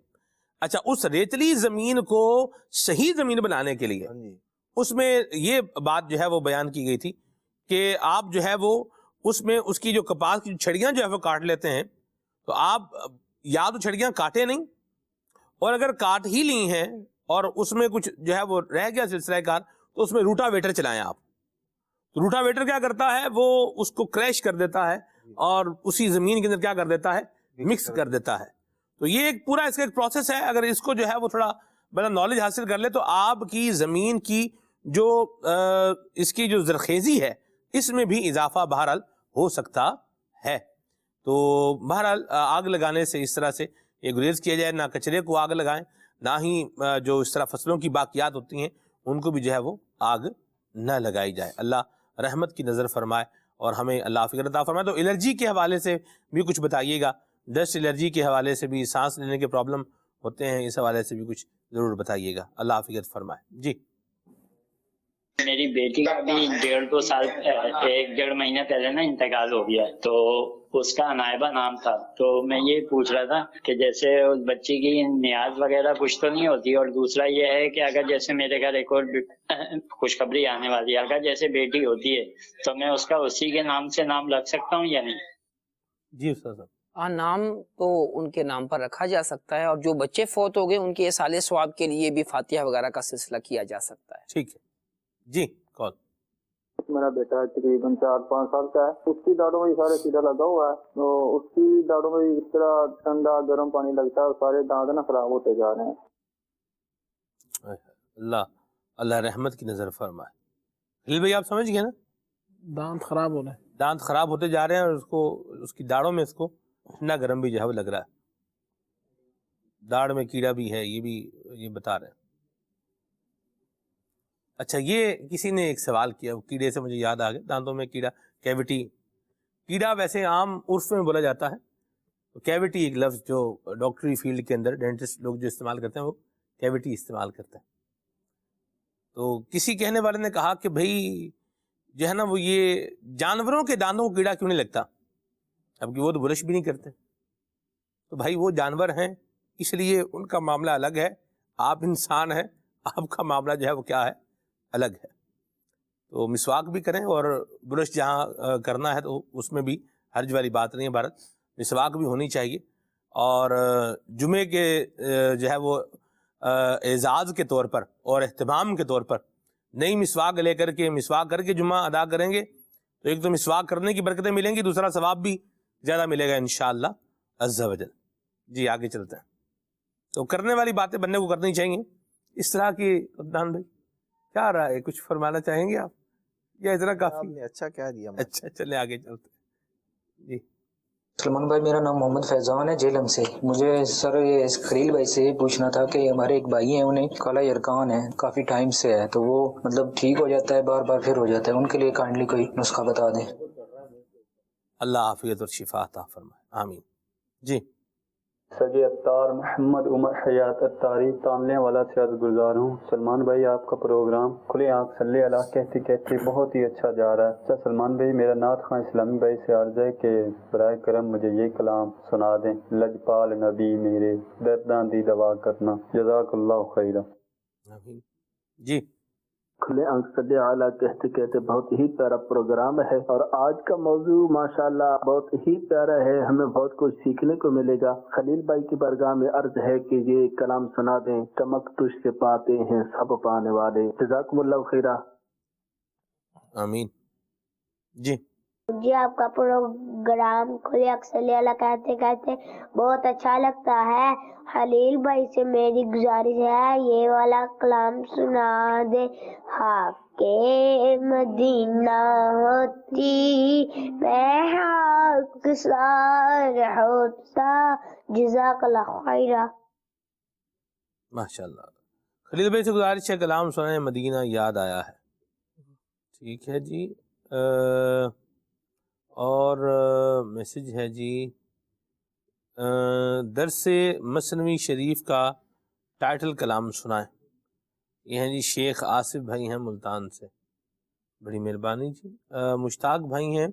Speaker 5: اچھا, اس ریتلی زمین کو صحیح زمین بنانے کے لیے اس میں یہ بات جو ہے وہ بیان کی گئی تھی کہ آپ جو ہے وہ اس میں اس کی جو کپاس کی چھڑیاں جو ہے وہ کاٹ لیتے ہیں تو آپ یا تو چھڑیاں کاٹے نہیں, اور اگر کاٹ ہی لی ہیں اور اس میں کچھ جو ہے وہ رہ گیا سلسلہ کار تو اس میں روٹا ویٹر چلائیں آپ. تو روٹا ویٹر کیا کرتا ہے, وہ اس کو کریش کر دیتا ہے اور اسی زمین کے اندر کیا کر دیتا ہے, مکس کر دیتا ہے. تو یہ ایک پورا اس کا ایک پروسیس ہے. اگر اس کو جو ہے وہ تھوڑا بڑا نالج حاصل کر لے تو آپ کی زمین کی جو اس کی جو زرخیزی ہے اس میں بھی اضافہ بہرحال ہو سکتا ہے. تو بہرحال آگ لگانے سے اس طرح سے یہ گریز کیا جائے, نہ کچرے کو آگ لگائیں, نہ ہی جو اس طرح فصلوں کی باقیات ہوتی ہیں ان کو بھی جو ہے وہ آگ نہ لگائی جائے. اللہ رحمت کی نظر فرمائے اور ہمیں اللہ فکر عطا فرمائے. تو الرجی کے حوالے سے بھی کچھ بتائیے گا, ڈسٹ الرجی کے حوالے سے بھی, سانس لینے کے پرابلم ہوتے ہیں اس حوالے سے بھی کچھ ضرور بتائیے گا. اللہ فکر فرمائے. جی,
Speaker 10: میری بیٹی کا بھی 1.5-2 سال 1.5 مہینے پہلے نا انتقال ہو گیا, تو اس کا نائبہ نام تھا. تو میں یہ پوچھ رہا تھا کہ جیسے اس بچی کی نیاز وغیرہ کچھ تو نہیں ہوتی, اور دوسرا یہ ہے کہ اگر جیسے میرے گھر ایک اور خوشخبری آنے والی ہے, اگر جیسے بیٹی ہوتی ہے تو میں اس کا اسی کے نام سے نام رکھ سکتا ہوں یا نہیں؟
Speaker 5: جی استاد صاحب,
Speaker 7: ہاں, نام تو ان کے نام پر رکھا جا سکتا ہے, اور جو بچے فوت ہو گئے ان کے اصالِ ثواب کے لیے بھی فاتحہ وغیرہ کا سلسلہ کیا جا سکتا ہے.
Speaker 5: ٹھیک ہے. جی, کال.
Speaker 9: میرا بیٹا تقریباً 4-5 سال کا ہے, اس کی داڑوں میں سارے سیدھا لگا ہوا ہے, تو اس کی داڑوں میں اس طرح ٹھنڈا گرم پانی لگتا ہے اور سارے دانت نا خراب ہوتے جا رہے ہیں.
Speaker 5: اللہ رحمت کی نظر فرمائے. خلیل بھائی آپ سمجھ گئے نا,
Speaker 4: دانت خراب ہو رہے ہیں,
Speaker 5: دانت خراب ہوتے جا رہے ہیں اور اس کی داڑوں میں اس کو ٹھنڈا گرم بھی جو ہے وہ لگ رہا ہے, داڑھ میں کیڑا بھی ہے, یہ بھی یہ بتا رہے ہیں. اچھا, یہ کسی نے ایک سوال کیا, کیڑے سے مجھے یاد آ گیا, دانتوں میں کیڑا, کیوٹی. کیڑا ویسے عام عرف میں بولا جاتا ہے, کیوٹی ایک لفظ جو ڈاکٹری فیلڈ کے اندر ڈینٹسٹ لوگ جو استعمال کرتے ہیں وہ کیوٹی استعمال کرتے ہیں. تو کسی کہنے والے نے کہا کہ بھائی جو ہے نا وہ یہ جانوروں کے دانتوں کو کیڑا کیوں نہیں لگتا, اب کہ وہ تو برش بھی نہیں کرتے. تو بھائی وہ جانور ہیں اس لیے ان کا معاملہ الگ ہے, آپ انسان ہیں, آپ کا معاملہ جو ہے وہ کیا ہے, الگ ہے. تو مسواک بھی کریں اور برش جہاں کرنا ہے تو اس میں بھی حرج والی بات نہیں ہے. بھارت مسواک بھی ہونی چاہیے, اور جمعے کے جو ہے وہ اعزاز کے طور پر اور اہتمام کے طور پر نئی مسواک لے کر کے مسواک کر کے جمعہ ادا کریں گے تو ایک تو مسواک کرنے کی برکتیں ملیں گی، دوسرا ثواب بھی زیادہ ملے گا انشاءاللہ عز و جل۔ جی آگے چلتے ہیں۔ تو کرنے والی باتیں بننے کو کرنی چاہیے اس طرح کی۔ عدنان بھائی کیا رائے ہے، کچھ فرمانا چاہیں گے آپ یا اتنا کافی؟
Speaker 6: اچھا کیا دیا؟
Speaker 5: اچھا چلے آگے چلتے ہیں۔ جی
Speaker 11: سلمان بھائی، میرا نام محمد فیضان ہے جیلم سے۔ مجھے سر یہ خلیل بھائی سے یہ پوچھنا تھا کہ ہمارے ایک بھائی ہیں، انہیں کالا یرکان ہے، کافی ٹائم سے ہے، تو وہ مطلب ٹھیک ہو جاتا ہے، بار بار پھر ہو جاتا ہے، ان کے لیے کائنڈلی کوئی نسخہ بتا دیں۔
Speaker 5: اللہ عافیت اور شفا عطا فرمائے، آمین۔ جی
Speaker 9: سگے اتار محمد عمر حیات اتاری تانلے والا سے عرض گزار ہوں۔ سلمان بھائی آپ کا پروگرام کھلے آنکھ صلی اللہ کہتے کہتے بہت ہی اچھا جا رہا ہے۔ اچھا سلمان بھائی، میرا نعت خواں اسلامی بھائی سے عرض ہے کہ برائے کرم مجھے یہ کلام سنا دیں، لجپال نبی میرے درداں دی دوا کرنا، جزاک اللہ خیرہ۔
Speaker 5: آمین۔ جی
Speaker 9: کھلے آنکھ صلی اللہ کہتے کہتے بہت ہی پیارا پروگرام ہے، اور آج کا موضوع ماشاءاللہ بہت ہی پیارا ہے، ہمیں بہت کچھ سیکھنے کو ملے گا۔ خلیل بھائی کی بارگاہ میں عرض ہے کہ یہ کلام سنا دیں، چمک تجھ سے پاتے ہیں سب پانے والے، جزاکم اللہ خیرہ۔
Speaker 5: آمین۔ جی
Speaker 12: مجھے آپ کا پروگرام کھلے آنکھ صلی اللہ کہتے کہتے بہت اچھا لگتا ہے۔ خلیل بھائی سے میری گزارش ہے یہ والا کلام سنا دے، حق مدینہ ہوتی میں حق سار ہوتا، جزاک اللہ خیرہ۔
Speaker 5: ماشاءاللہ۔ خلیل بھائی سے گزارش ہے کلام سنائیں، مدینہ یاد آیا ہے۔ ٹھیک ہے جی۔ اور میسج ہے جی، درس مثنوی شریف کا ٹائٹل کلام سنائیں۔ یہ ہیں جی شیخ آصف بھائی ہیں ملتان سے، بڑی مہربانی جی۔ مشتاق بھائی ہیں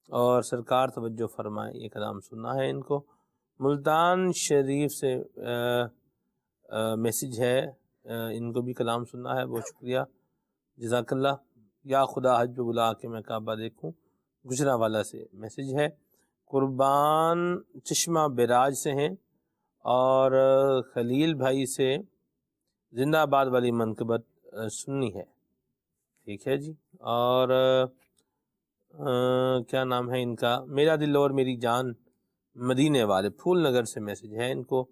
Speaker 5: اور سرکار توجہ فرمائیں، یہ کلام سننا ہے ان کو۔ ملتان شریف سے میسج ہے، ان کو بھی کلام سننا ہے، بہت شکریہ، جزاک اللہ۔ یا خدا حج پہ بلا کے میں کعبہ دیکھوں، گجرانوالہ سے میسج ہے۔ قربان چشمہ بیراج سے ہیں، اور خلیل بھائی سے زندہ آباد والی منقبت سننی ہے۔ ٹھیک ہے جی۔ اور کیا نام ہے ان کا، میرا دل اور میری جان مدینے والے پھول نگر سے میسج ہے، ان کو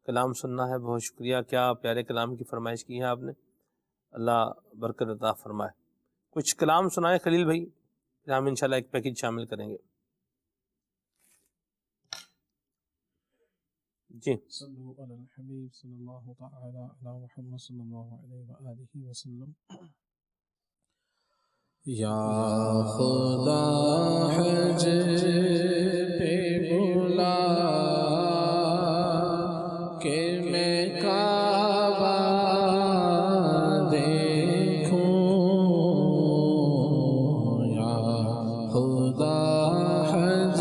Speaker 5: کلام سننا ہے، بہت شکریہ، کیا پیارے کلام کی فرمائش کی ہے آپ نے، اللہ برکت عطا فرمائے۔ کچھ کلام سنائے خلیل بھائی، پھر ہم انشاءاللہ ایک پیکج شامل کریں گے۔ جی
Speaker 4: صلو علی الحبیب صلی اللہ تعالی علی محمد صلی اللہ علیہ وآلہ وسلم۔ یا خدا حج پہ بلا کہ میں کعبہ دیکھوں، یا خدا حج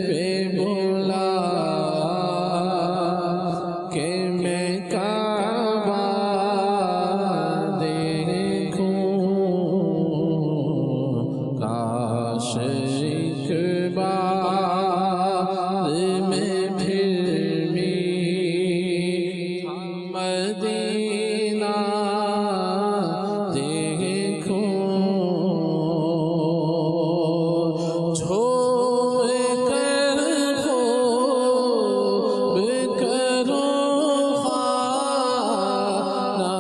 Speaker 4: پہ بلا کہ میں کعبہ دیکھوں، کاش ایک بار میں پھر بھی مدینہ دیکھوں، چھوڑ کر خوب کروں خانہ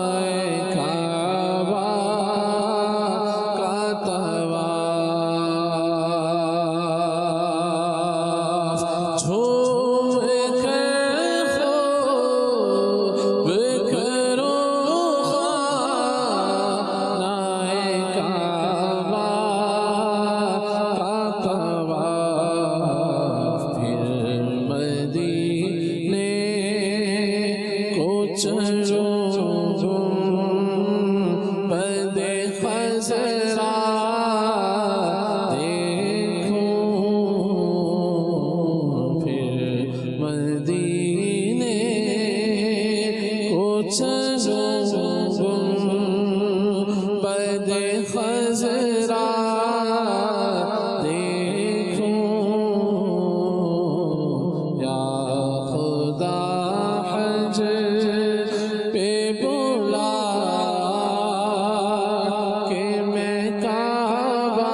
Speaker 4: کعبہ کا طواف، چھوڑ کر خوب کروں خانہ کعبہ کا طواف، پھر مدینے کو چلوں بد خزرا دیکھوں، پھر مدینے کو چلوں بد خزرا دیکھوں، یا خدا حج پہ بلا کہ میں کعبہ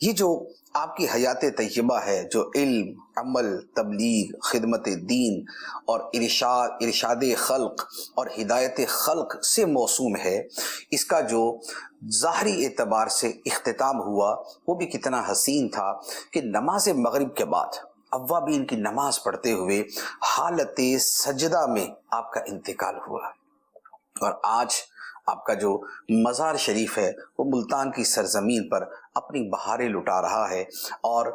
Speaker 13: یہ جو آپ کی حیات طیبہ ہے، جو علم، عمل، تبلیغ، خدمت دین اور ارشاد خلق اور ہدایت خلق سے موسوم ہے، اس کا جو ظاہری اعتبار سے اختتام ہوا وہ بھی کتنا حسین تھا کہ نماز مغرب کے بعد اوابین کی نماز پڑھتے ہوئے حالت سجدہ میں آپ کا انتقال ہوا، اور آج آپ کا جو مزار شریف ہے وہ ملتان کی سرزمین پر اپنی بہاریں لٹا رہا ہے اور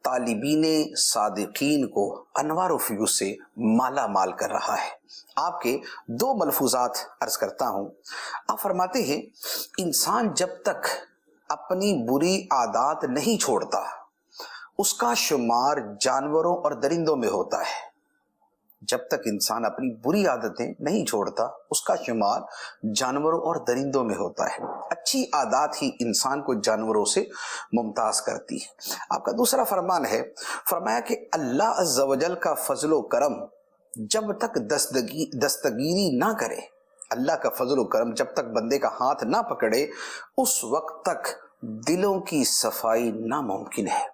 Speaker 13: طالبین صادقین کو انوار و فیوز سے مالا مال کر رہا ہے۔ آپ کے دو ملفوظات عرض کرتا ہوں۔ آپ فرماتے ہیں انسان جب تک اپنی بری عادات نہیں چھوڑتا اس کا شمار جانوروں اور درندوں میں ہوتا ہے۔ جب تک انسان اپنی بری عادتیں نہیں چھوڑتا اس کا شمار جانوروں اور درندوں میں ہوتا ہے۔ اچھی عادات ہی انسان کو جانوروں سے ممتاز کرتی ہے۔ آپ کا دوسرا فرمان ہے، فرمایا کہ اللہ عز و جل کا فضل و کرم جب تک دستگیری نہ کرے، اللہ کا فضل و کرم جب تک بندے کا ہاتھ نہ پکڑے اس وقت تک دلوں کی صفائی ناممکن ہے۔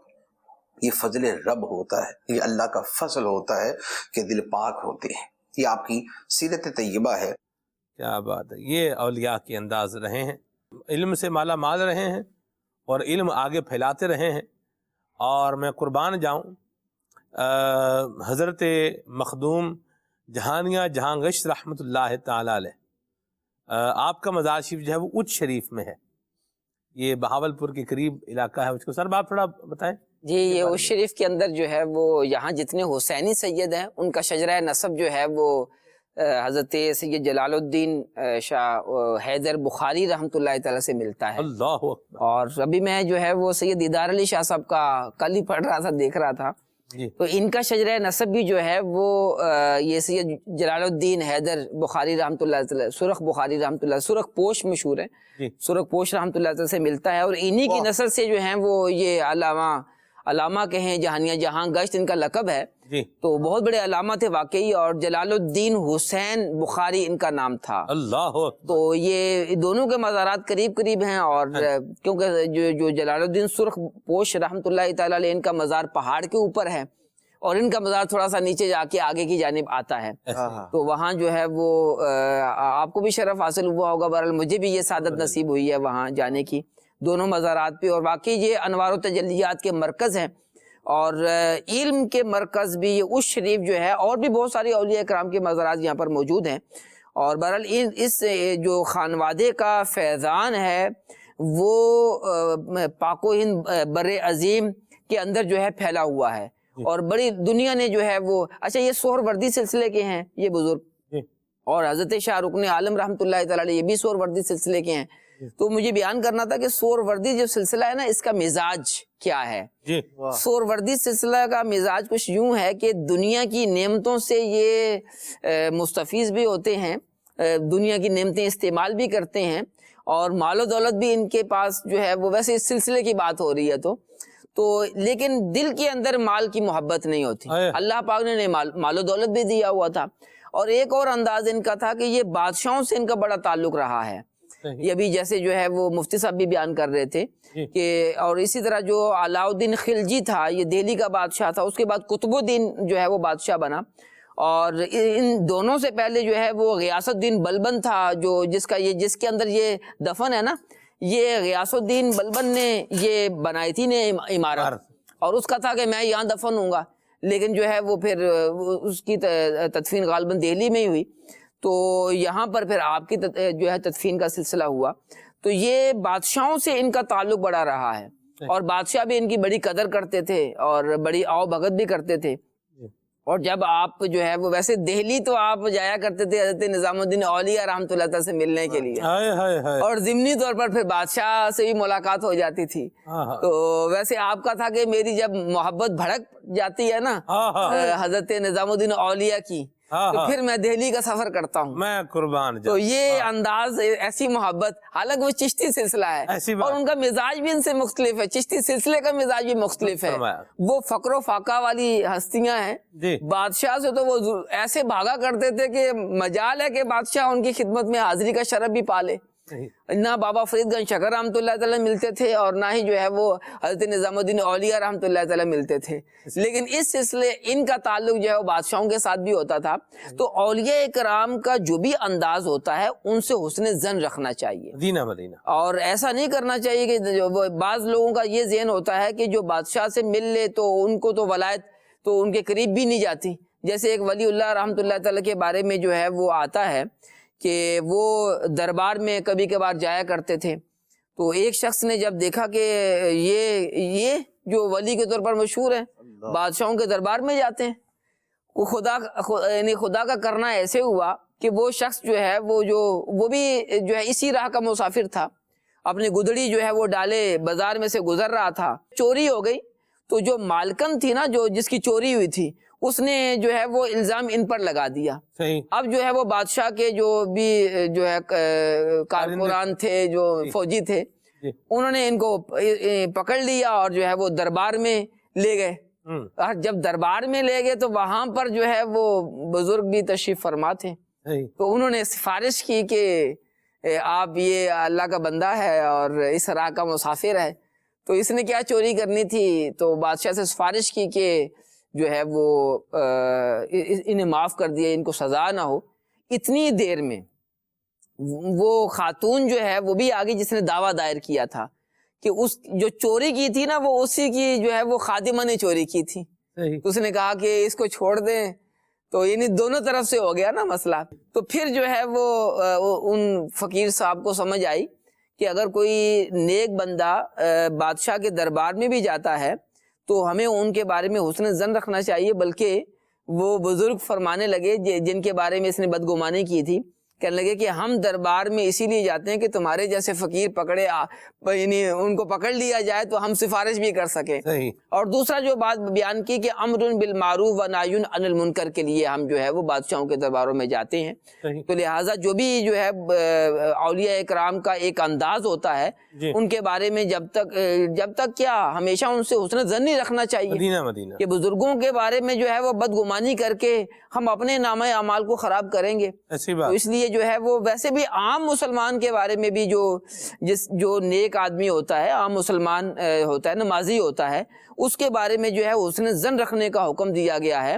Speaker 13: یہ فضل رب ہوتا ہے، یہ اللہ کا فضل ہوتا ہے کہ دل پاک ہوتے ہیں۔ یہ آپ کی سیرت طیبہ ہے۔
Speaker 5: کیا بات ہے، یہ اولیاء کے انداز رہے ہیں، علم سے مالا مال رہے ہیں اور علم آگے پھیلاتے رہے ہیں۔ اور میں قربان جاؤں، حضرت مخدوم جہانیہ جہاں گشت رحمۃ اللہ تعالی علیہ، آپ کا مزار شریف جو ہے وہ اچ شریف میں ہے، یہ بہاولپور کے قریب علاقہ ہے اس کو۔ سر آپ تھوڑا بتائیں۔
Speaker 7: جی، یہ اس شریف کے اندر جو ہے وہ یہاں جتنے حسینی سید ہیں ان کا شجرہ نسب جو ہے وہ حضرت سید جلال الدین شاہ حیدر بخاری رحمۃ اللہ تعالیٰ سے ملتا ہے۔
Speaker 5: اللہ اکبر۔
Speaker 7: اور ابھی میں جو ہے وہ سید دیدار علی شاہ صاحب کا کل ہی پڑھ رہا تھا، دیکھ رہا تھا، تو ان کا شجرہ نسب بھی جو ہے وہ یہ سید جلال الدین حیدر بخاری رحمۃ اللہ تعالیٰ، سرخ بخاری رحمۃ اللہ، سرخ پوش مشہور ہے، سرخ پوش رحمۃ اللہ تعالیٰ سے ملتا ہے، اور انہی کی نسل سے جو ہیں وہ یہ علامہ کہیں جہانیہ جہاں گشت ان کا لقب ہے، تو بہت بڑے علامہ تھے واقعی، اور جلال الدین حسین بخاری ان کا نام تھا۔
Speaker 5: اللہ
Speaker 7: تو یہ دونوں کے مزارات قریب قریب ہیں، اور کیونکہ جو جلال الدین سرخ پوش رحمۃ اللہ تعالیٰ علیہ ان کا مزار پہاڑ کے اوپر ہے اور ان کا مزار تھوڑا سا نیچے جا کے آگے کی جانب آتا ہے، تو وہاں جو ہے وہ آپ کو بھی شرف حاصل ہوا ہوگا، بہرحال مجھے بھی یہ سعادت نصیب ہوئی ہے وہاں جانے کی، دونوں مزارات پہ، اور واقعی یہ انوار و تجلیات کے مرکز ہیں اور علم کے مرکز بھی یہ اس شریف جو ہے، اور بھی بہت ساری اولیاء کرام کے مزارات یہاں پر موجود ہیں، اور بہرحال اس جو خانوادے کا فیضان ہے وہ پاک و ہند بر عظیم کے اندر جو ہے پھیلا ہوا ہے، اور بڑی دنیا نے جو ہے وہ، اچھا یہ سہروردی سلسلے کے ہیں یہ بزرگ، اور حضرت شاہ رکن عالم رحمۃ اللہ تعالی علیہ یہ بھی سہروردی سلسلے کے ہیں، تو مجھے بیان کرنا تھا کہ سہروردی جو سلسلہ ہے نا اس کا مزاج کیا ہے۔ سہروردی سلسلہ کا مزاج کچھ یوں ہے کہ دنیا کی نعمتوں سے یہ مستفیض بھی ہوتے ہیں، دنیا کی نعمتیں استعمال بھی کرتے ہیں، اور مال و دولت بھی ان کے پاس جو ہے وہ، ویسے اس سلسلے کی بات ہو رہی ہے تو لیکن دل کے اندر مال کی محبت نہیں ہوتی۔ اللہ پاک نے مال و دولت بھی دیا ہوا تھا، اور ایک اور انداز ان کا تھا کہ یہ بادشاہوں سے ان کا بڑا تعلق رہا ہے، یہ ابھی جیسے جو ہے وہ مفتی صاحب بھی بیان کر رہے تھے کہ، اور اسی طرح جو علاء الدین خلجی تھا یہ دہلی کا بادشاہ تھا، اس کے بعد قطب الدین جو ہے وہ بادشاہ بنا، اور ان دونوں سے پہلے جو ہے وہ غیاث الدین بلبن تھا، جو جس کے اندر یہ دفن ہے نا، یہ غیاث الدین بلبن نے یہ بنائی تھی عمارت، اور اس کا تھا کہ میں یہاں دفن ہوں گا، لیکن جو ہے وہ پھر اس کی تدفین غالباً دہلی میں ہی ہوئی، تو یہاں پر پھر آپ کی جو ہے تدفین کا سلسلہ ہوا، تو یہ بادشاہوں سے ان کا تعلق بڑا رہا ہے، اور بادشاہ بھی ان کی بڑی قدر کرتے تھے اور بڑی آؤ بھگت بھی کرتے تھے، اور جب آپ جو ہے وہ، ویسے دہلی تو آپ جایا کرتے تھے حضرت نظام الدین اولیاء رحمۃ اللہ تعالیٰ سے ملنے کے لیے، اور ضمنی طور پر پھر بادشاہ سے بھی ملاقات ہو جاتی تھی، تو ویسے آپ کا تھا کہ میری جب محبت بھڑک جاتی ہے نا حضرت نظام الدین اولیاء کی، تو پھر میں دہلی کا سفر کرتا ہوں،
Speaker 5: میں قربان
Speaker 7: تو یہ انداز، ایسی محبت، حالانکہ وہ چشتی سلسلہ ہے اور ان کا مزاج بھی ان سے مختلف ہے، چشتی سلسلے کا مزاج بھی مختلف ہے، وہ فقر و فاقہ والی ہستیاں ہیں، بادشاہ سے تو وہ ایسے بھاگا کرتے تھے کہ مجال ہے کہ بادشاہ ان کی خدمت میں حاضری کا شرف بھی پالے، نہ بابا فریدگنج شکر رحمۃ اللہ تعالیٰ ملتے تھے اور نہ ہی جو ہے وہ حضرت نظام الدین اولیاء رحمۃ اللہ تعالیٰ ملتے تھے، لیکن اس سلسلے ان کا تعلق جو ہے وہ بادشاہوں کے ساتھ بھی ہوتا تھا۔ تو اولیاء کرام کا جو بھی انداز ہوتا ہے ان سے حسن ظن رکھنا چاہیے،
Speaker 5: مدینہ
Speaker 7: اور ایسا نہیں کرنا چاہیے کہ بعض لوگوں کا یہ ذہن ہوتا ہے کہ جو بادشاہ سے مل لے تو ان کو تو ولایت تو ان کے قریب بھی نہیں جاتی۔ جیسے ایک ولی اللہ رحمۃ اللہ تعالیٰ کے بارے میں جو ہے وہ آتا ہے کہ وہ دربار میں کبھی کبھار جایا کرتے تھے، تو ایک شخص نے جب دیکھا کہ یہ جو ولی کے طور پر مشہور ہیں بادشاہوں کے دربار میں جاتے ہیں، وہ خدا کا کرنا ایسے ہوا کہ وہ شخص جو ہے وہ بھی جو ہے اسی راہ کا مسافر تھا، اپنی گدڑی جو ہے وہ ڈالے بازار میں سے گزر رہا تھا، چوری ہو گئی، تو جو مالکن تھی نا جو جس کی چوری ہوئی تھی اس نے جو ہے وہ الزام ان پر لگا دیا۔ اب جو ہے وہ بادشاہ کے جو بھی جو ہے کارکنان تھے، جو فوجی تھے، انہوں نے ان کو پکڑ لیا اور جو ہے وہ دربار میں لے گئے۔ اور جب دربار میں لے گئے تو وہاں پر جو ہے وہ بزرگ بھی تشریف فرما تھے، تو انہوں نے سفارش کی کہ آپ یہ اللہ کا بندہ ہے اور اس راہ کا مسافر ہے، تو اس نے کیا چوری کرنی تھی، تو بادشاہ سے سفارش کی کہ جو ہے وہ انہیں معاف کر دیا، ان کو سزا نہ ہو۔ اتنی دیر میں وہ خاتون جو ہے وہ بھی آگے جس نے دعویٰ دائر کیا تھا کہ اس جو چوری کی تھی نا وہ اسی کی جو ہے وہ خادمہ نے چوری کی تھی، تو اس نے کہا کہ اس کو چھوڑ دیں، تو یعنی دونوں طرف سے ہو گیا نا مسئلہ۔ تو پھر جو ہے وہ ان فقیر صاحب کو سمجھ آئی کہ اگر کوئی نیک بندہ بادشاہ کے دربار میں بھی جاتا ہے تو ہمیں ان کے بارے میں حسن ظن رکھنا چاہیے، بلکہ وہ بزرگ فرمانے لگے جن کے بارے میں اس نے بدگمانی کی تھی، کہنے لگے کہ ہم دربار میں اسی لیے جاتے ہیں کہ تمہارے جیسے فقیر پکڑے یعنی ان کو پکڑ لیا جائے تو ہم سفارش بھی کر سکیں۔ اور دوسرا جو بات بیان کی کہ امر بالمعروف و نہی عن المنکر کے لیے ہم جو ہے وہ بادشاہوں کے درباروں میں جاتے ہیں، تو لہٰذا جو بھی جو ہے اولیاء اکرام کا ایک انداز ہوتا ہے ان کے بارے میں جب تک کیا ہمیشہ ان سے حسن ظن نہیں رکھنا چاہیے کہ بزرگوں کے بارے میں جو ہے وہ بدگمانی کر کے ہم اپنے نامہ اعمال کو خراب کریں گے۔ تو اس لیے جو ہے وہ ویسے بھی عام مسلمان کے بارے میں بھی جو نیک آدمی ہوتا ہے، عام مسلمان ہوتا ہے، نمازی ہوتا ہے، اس کے بارے میں جو ہے حسن ظن رکھنے کا حکم دیا گیا ہے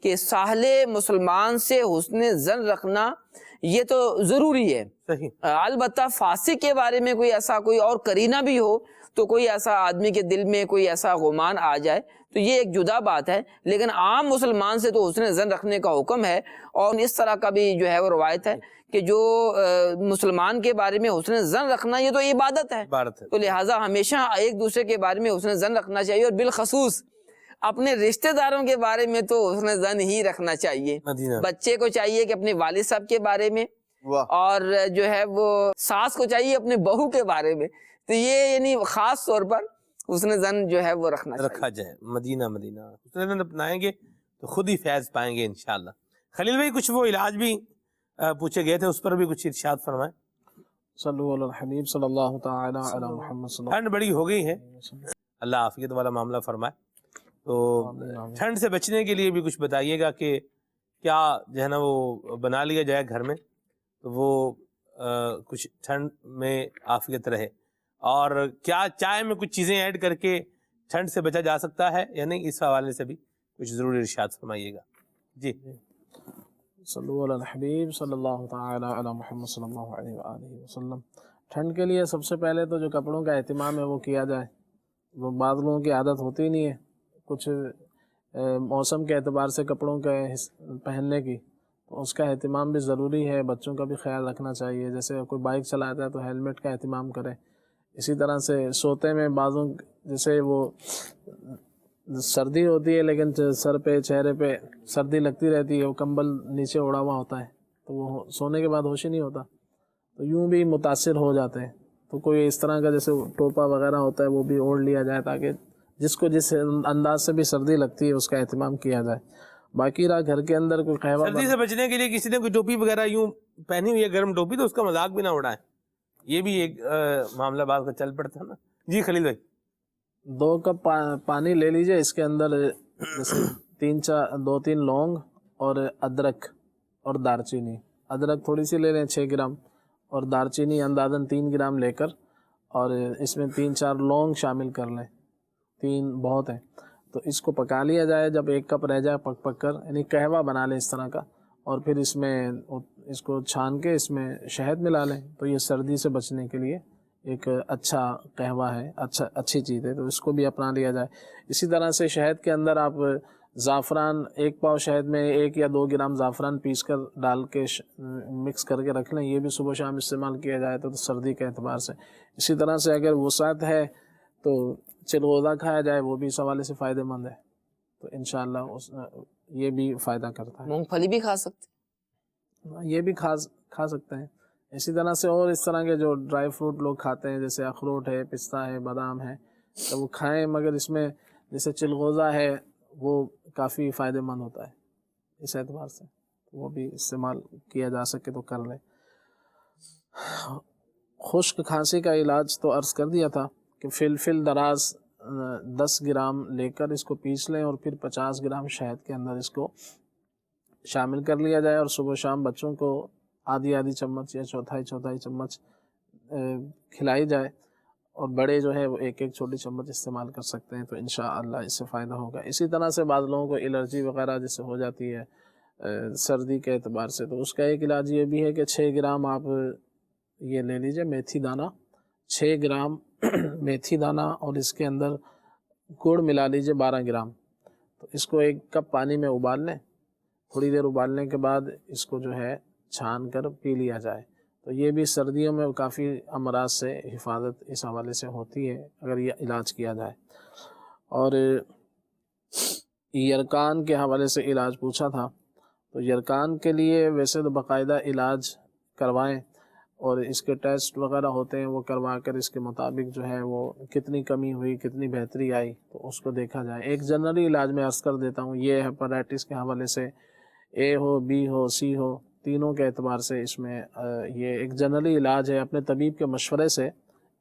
Speaker 7: کہ ساحل مسلمان سے حسن ظن رکھنا یہ تو ضروری ہے۔ البتہ فاسق کے بارے میں کوئی اور کرینہ بھی ہو تو کوئی ایسا آدمی کے دل میں کوئی ایسا گمان آ جائے تو یہ ایک جدا بات ہے، لیکن عام مسلمان سے تو حسن ظن رکھنے کا حکم ہے۔ اور اس طرح کا بھی جو ہے وہ روایت ہے کہ جو مسلمان کے بارے میں حسن ظن رکھنا یہ تو عبادت ہے، تو لہٰذا ہمیشہ ایک دوسرے کے بارے میں حسن ظن رکھنا چاہیے، اور بالخصوص اپنے رشتہ داروں کے بارے میں تو حسن ظن ہی رکھنا چاہیے۔ بچے کو چاہیے کہ اپنے والد صاحب کے بارے میں، اور جو ہے وہ ساس کو چاہیے اپنے بہو کے بارے میں، تو یہ یعنی خاص طور پر حسن ظن جو ہے وہ رکھا
Speaker 5: جائے۔ مدینہ حسن ظن اپنائیں گے تو خود ہی فیض پائیں گے انشاءاللہ۔ خلیل بھائی کچھ وہ علاج بھی پوچھے گئے تھے، اس پر بھی کچھ ارشاد فرمائیں۔
Speaker 4: صلو علی الحبیب صلی اللہ تعالی علی محمد صلی اللہ۔
Speaker 5: ٹھنڈ بڑی ہو گئی ہے، اللہ عافیت والا معاملہ فرمائے، تو ٹھنڈ سے بچنے کے لیے بھی کچھ بتائیے گا کہ کیا جو ہے نا وہ بنا لیا جائے گھر میں تو وہ کچھ ٹھنڈ میں عافیت رہے، اور کیا چائے میں کچھ چیزیں ایڈ کر کے ٹھنڈ سے بچا جا سکتا ہے یا نہیں، اس حوالے سے بھی کچھ ضرور ارشاد فرمائیے گا۔ جی
Speaker 4: صلو علی الحبیب صلی اللہ تعالی علی محمد صلی اللہ علیہ وآلہ وسلم۔ ٹھنڈ کے لیے سب سے پہلے تو جو کپڑوں کا اہتمام ہے وہ کیا جائے، وہ بعض لوگوں کی عادت ہوتی نہیں ہے کچھ موسم کے اعتبار سے کپڑوں کے پہننے کی، تو اس کا اہتمام بھی ضروری ہے، بچوں کا بھی خیال رکھنا چاہیے۔ جیسے کوئی بائک چلاتا ہے تو ہیلمٹ کا اہتمام کرے، اسی طرح سے سوتے میں بعضوں جیسے وہ سردی ہوتی ہے لیکن سر پہ چہرے پہ سردی لگتی رہتی ہے، وہ کمبل نیچے اڑا ہوا ہوتا ہے تو وہ سونے کے بعد ہوش ہی نہیں ہوتا، تو یوں بھی متاثر ہو جاتے ہیں۔ تو کوئی اس طرح کا جیسے ٹوپا وغیرہ ہوتا ہے وہ بھی اوڑھ لیا جائے تاکہ جس کو جس انداز سے بھی سردی لگتی ہے اس کا اہتمام کیا جائے۔ باقی رہا گھر کے اندر کوئی قہوہ
Speaker 5: سردی سے بچنے کے لیے کسی نے کوئی ٹوپی وغیرہ یوں پہنی ہوئی ہے گرم ٹوپی تو اس کا مذاق بھی نہ اڑائے، یہ بھی ایک معاملہ بعد کا چل پڑتا ہے نا۔ جی خلیل بھائی
Speaker 4: 2 کپ پانی لے لیجئے، اس کے اندر جیسے 2-3 لونگ اور ادرک اور دارچینی، ادرک تھوڑی سی لے لیں 6 گرام، اور دارچینی اندازاً 3 گرام لے کر اور اس میں 3-4 لونگ شامل کر لیں، 3 بہت ہیں، تو اس کو پکا لیا جائے. جب 1 کپ رہ جائے پک پک کر، یعنی قہوہ بنا لیں اس طرح کا، اور پھر اس میں اس کو چھان کے اس میں شہد ملا لیں، تو یہ سردی سے بچنے کے لیے ایک اچھا قہوہ ہے، اچھی چیز ہے، تو اس کو بھی اپنا لیا جائے. اسی طرح سے شہد کے اندر آپ زعفران 1 پاؤ شہد میں 1 یا 2 گرام زعفران پیس کر ڈال کے مکس کر کے رکھ لیں، یہ بھی صبح شام استعمال کیا جائے تو سردی کے اعتبار سے. اسی طرح سے اگر وسعت ہے تو چلغوزہ کھایا جائے، وہ بھی اس حوالے سے فائدہ مند ہے، تو انشاءاللہ یہ بھی فائدہ کرتا ہے.
Speaker 7: مونگ پھلی بھی کھا سکتے
Speaker 4: ہیں، یہ بھی کھا سکتے ہیں. اسی طرح سے اور اس طرح کے جو ڈرائی فروٹ لوگ کھاتے ہیں، جیسے اخروٹ ہے، پستہ ہے، بادام ہے، تو وہ کھائیں، مگر اس میں جیسے چلغوزہ ہے وہ کافی فائدہ مند ہوتا ہے اس اعتبار سے، وہ بھی استعمال کیا جا سکے تو کر لیں. خشک کھانسی کا علاج تو عرض کر دیا تھا کہ فل دراز 10 گرام لے کر اس کو پیس لیں اور پھر 50 گرام شہد کے اندر اس کو شامل کر لیا جائے، اور صبح شام بچوں کو آدھی چمچ یا چوتھائی چمچ کھلائی جائے، اور بڑے جو ہے وہ 1 چھوٹی چمچ استعمال کر سکتے ہیں، تو انشاءاللہ اس سے فائدہ ہوگا. اسی طرح سے بعض لوگوں کو الرجی وغیرہ جیسے ہو جاتی ہے سردی کے اعتبار سے، تو اس کا ایک علاج یہ بھی ہے کہ 6 گرام آپ یہ لے لیجئے میتھی دانہ، 6 گرام میتھی دانہ، اور اس کے اندر گڑ ملا لیجئے 12 گرام، تو اس کو 1 کپ پانی میں ابال لیں. تھوڑی دیر ابالنے کے بعد اس کو جو ہے چھان کر پی لیا جائے، تو یہ بھی سردیوں میں کافی امراض سے حفاظت اس حوالے سے ہوتی ہے اگر یہ علاج کیا جائے. اور یرکان کے حوالے سے علاج پوچھا تھا، تو یرکان کے لیے ویسے تو باقاعدہ علاج کروائیں، اور اس کے ٹیسٹ وغیرہ ہوتے ہیں، وہ کروا کر اس کے مطابق جو ہے وہ کتنی کمی ہوئی، کتنی بہتری آئی، تو اس کو دیکھا جائے. ایک جنرلی علاج میں عرض کر دیتا ہوں، یہ ہیپاٹائٹس کے حوالے سے اے ہو، بی ہو، سی ہو، تینوں کے اعتبار سے اس میں یہ ایک جنرلی علاج ہے، اپنے طبیب کے مشورے سے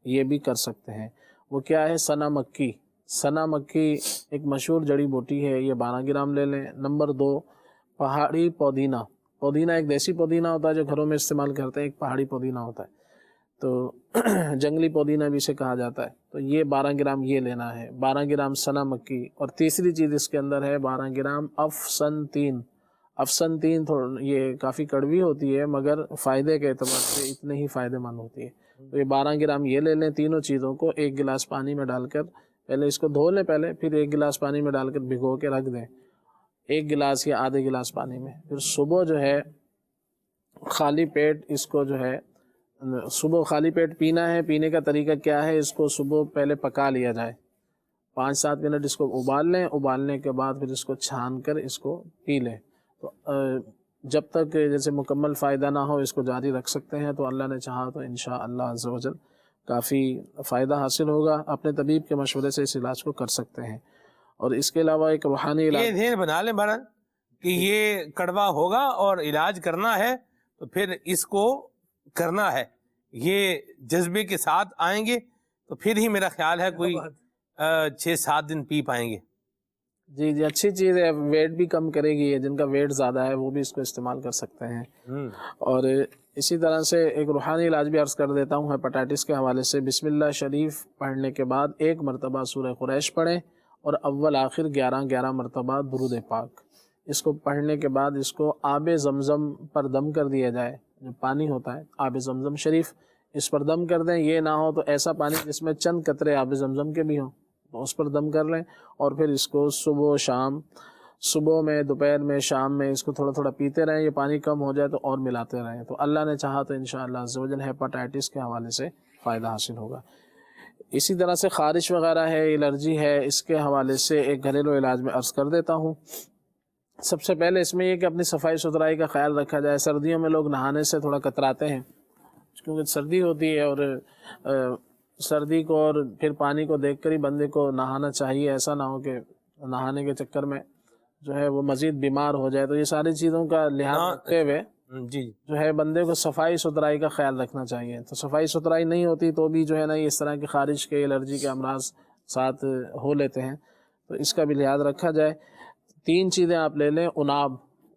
Speaker 4: یہ بھی کر سکتے ہیں. وہ کیا ہے؟ سنا مکی. سنا مکی ایک مشہور جڑی بوٹی ہے، یہ 12 گرام لے لیں. نمبر 2، پہاڑی پودینہ. پودینہ ایک دیسی پودینہ ہوتا ہے جو گھروں میں استعمال کرتے ہیں، ایک پہاڑی پودینہ ہوتا ہے، تو جنگلی پودینہ بھی اسے کہا جاتا ہے. تو یہ 12 گرام یہ لینا ہے، 12 گرام سنا مکی. اور تیسری چیز اس کے اندر ہے 12 گرام افسنتین. افسنتین یہ کافی کڑوی ہوتی ہے مگر فائدے کے اعتبار سے اتنے ہی فائدہ مند ہوتی ہے. تو یہ 12 گرام یہ لے لیں. تینوں چیزوں کو 1 گلاس پانی میں ڈال کر پہلے اس کو دھو لیں، پھر 1 گلاس پانی میں ڈال کر بھگو کے رکھ دیں، 1 گلاس یا آدھے گلاس پانی میں. پھر صبح جو ہے خالی پیٹ اس کو جو ہے صبح خالی پیٹ پینا ہے. پینے کا طریقہ کیا ہے؟ اس کو صبح پہلے پکا لیا جائے، 5-7 منٹ اس کو ابال لیں. ابالنے کے بعد پھر اس کو چھان کر اس کو پی لیں. تو جب تک جیسے مکمل فائدہ نہ ہو اس کو جاری رکھ سکتے ہیں، تو اللہ نے چاہا تو انشاءاللہ عز و جل کافی فائدہ حاصل ہوگا. اپنے طبیب کے مشورے سے اس علاج کو کر سکتے ہیں. اور اس کے علاوہ ایک روحانی علاج،
Speaker 5: یہ ذہن بنا لیں بہرحال کہ یہ کڑوا ہوگا اور علاج کرنا ہے تو پھر اس کو کرنا ہے. یہ جذبے کے ساتھ آئیں گے تو پھر ہی میرا خیال ہے کوئی 6-7 دن پی پائیں گے.
Speaker 4: جی اچھی چیز ہے، ویٹ بھی کم کرے گی. جن کا ویٹ زیادہ ہے وہ بھی اس کو استعمال کر سکتے ہیں. اور اسی طرح سے ایک روحانی علاج بھی عرض کر دیتا ہوں ہیپاٹائٹس کے حوالے سے. بسم اللہ شریف پڑھنے کے بعد 1 مرتبہ سورہ قریش پڑھیں، اور اول آخر 11 مرتبہ درود پاک. اس کو پڑھنے کے بعد اس کو آب زمزم پر دم کر دیا جائے. جو پانی ہوتا ہے آب زمزم شریف، اس پر دم کر دیں. یہ نہ ہو تو ایسا پانی جس میں چند قطرے آب زمزم کے بھی ہوں، تو اس پر دم کر لیں. اور پھر اس کو صبح و شام، صبح میں، دوپہر میں، شام میں اس کو تھوڑا تھوڑا پیتے رہیں. یہ پانی کم ہو جائے تو اور ملاتے رہیں، تو اللہ نے چاہا تو انشاءاللہ عز و جل ہیپاٹائٹس کے حوالے سے فائدہ حاصل ہوگا. اسی طرح سے خارش وغیرہ ہے، الرجی ہے، اس کے حوالے سے ایک گھریلو علاج میں عرض کر دیتا ہوں. سب سے پہلے اس میں یہ کہ اپنی صفائی ستھرائی کا خیال رکھا جائے. سردیوں میں لوگ نہانے سے تھوڑا کتراتے ہیں کیونکہ سردی ہوتی ہے، اور سردی کو اور پھر پانی کو دیکھ کر ہی بندے کو نہانا چاہیے. ایسا نہ ہو کہ نہانے کے چکر میں جو ہے وہ مزید بیمار ہو جائے. تو یہ ساری چیزوں کا لحاظ رکھتے ہوئے جو ہے بندے کو صفائی ستھرائی کا خیال رکھنا چاہیے. تو صفائی ستھرائی نہیں ہوتی تو بھی جو ہے نا اس طرح کی خارش کے، الرجی کے امراض ساتھ ہو لیتے ہیں. تو اس کا بھی لحاظ رکھا جائے. 3 چیزیں آپ لے لیں.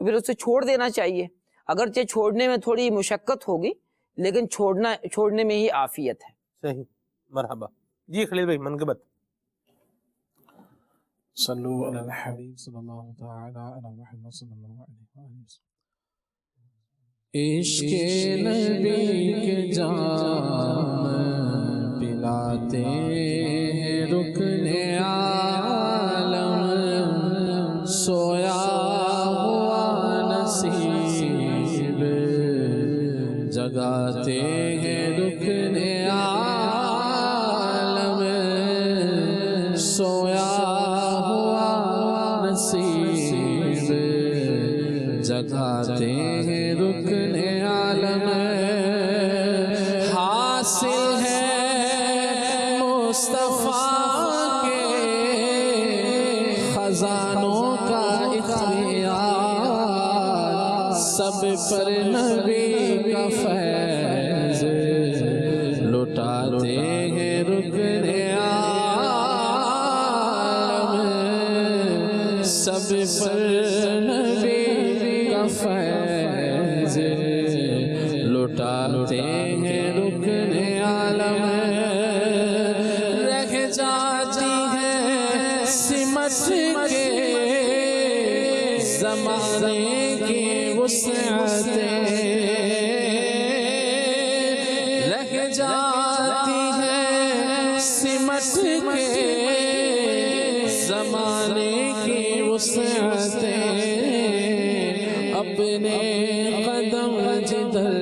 Speaker 7: تو پھر اسے چھوڑ دینا چاہیے. اگرچہ چھوڑنے میں تھوڑی مشقت ہوگی لیکن چھوڑنے میں ہی عافیت ہے.
Speaker 5: صحیح. مرحبا. جی خلیل بھائی منقبت.
Speaker 4: صلو علی الحبیب صلی اللہ تعالی علی محمد صلی اللہ علیہ وسلم. عشق نبی کے جام پلاتے ہیں رکن عالم سویا ہوا نصیب جگاتے ہیں رکن عالم سویا ہوا نصیب جگاتے ہیں رکن عالم حاصل ہے مصطفیٰ کے خزانوں کا اختیار سب پر نبی کا فیض لٹاتے ہیں رکن عالم سب پر نبی کا فیض لٹاتے ہیں رکن عالم رہ جاتی ہے سمٹ کے زمانے کی وسعتیں رہ جاتی ہے سمٹ کے زمانے کی وسعتیں اپنے قدم جدھر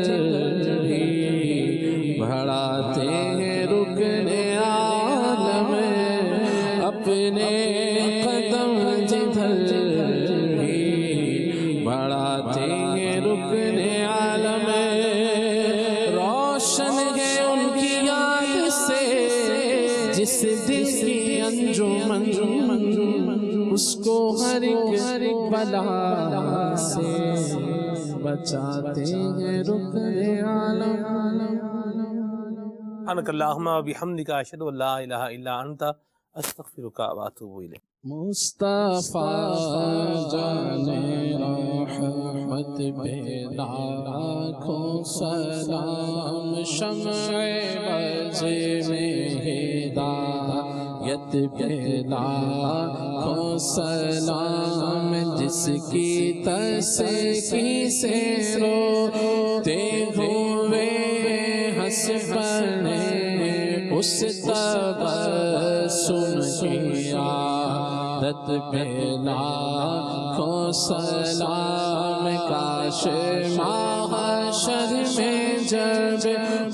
Speaker 4: بھی بڑھاتے ہیں رکن عالم اپنے قدم جدھر بھی بڑھاتے ہیں رکن عالم روشن ہے ان کی یاد سے جس دل کی انجمن اس کو ہر ایک بلا سے بچاتے ہیں رکن عالم.
Speaker 5: سبحانک اللہم و بحمدک اشہد ان لا الہ الا انت استغفرک و اتوب الیک.
Speaker 4: مصطفیٰ جانے رحمت پہ لاکھوں سلام شمع بز میں ہدایت پہ لاکھوں سلام جس کی تسکی سے روتے ہوئے ہنس پڑے اس تبسم کی عادت پہ لاکھوں سلام کاش محشر میں جب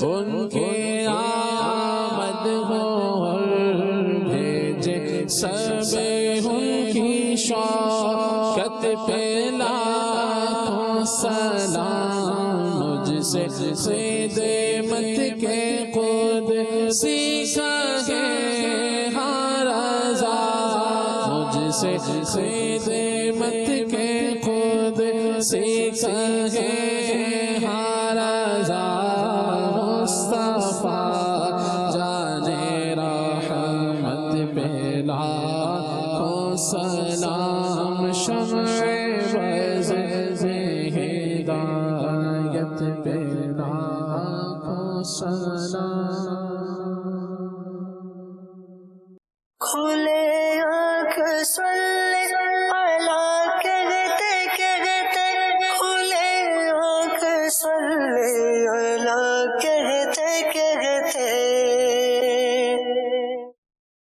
Speaker 4: ان کی آمد ہو اور بھیجے سب ان کی شوکت پہ لاکھوں سلام مجھ سے خدمت کے قدسی کہے ہر رضا مجھ سے خدمت کے قدسی کہے ہر رضا مصطفیٰ جانے رحمت پہ لاکھوں سلام شمع بز میں ہدایت پہ لاکھوں سلام
Speaker 14: کھلے آنکھ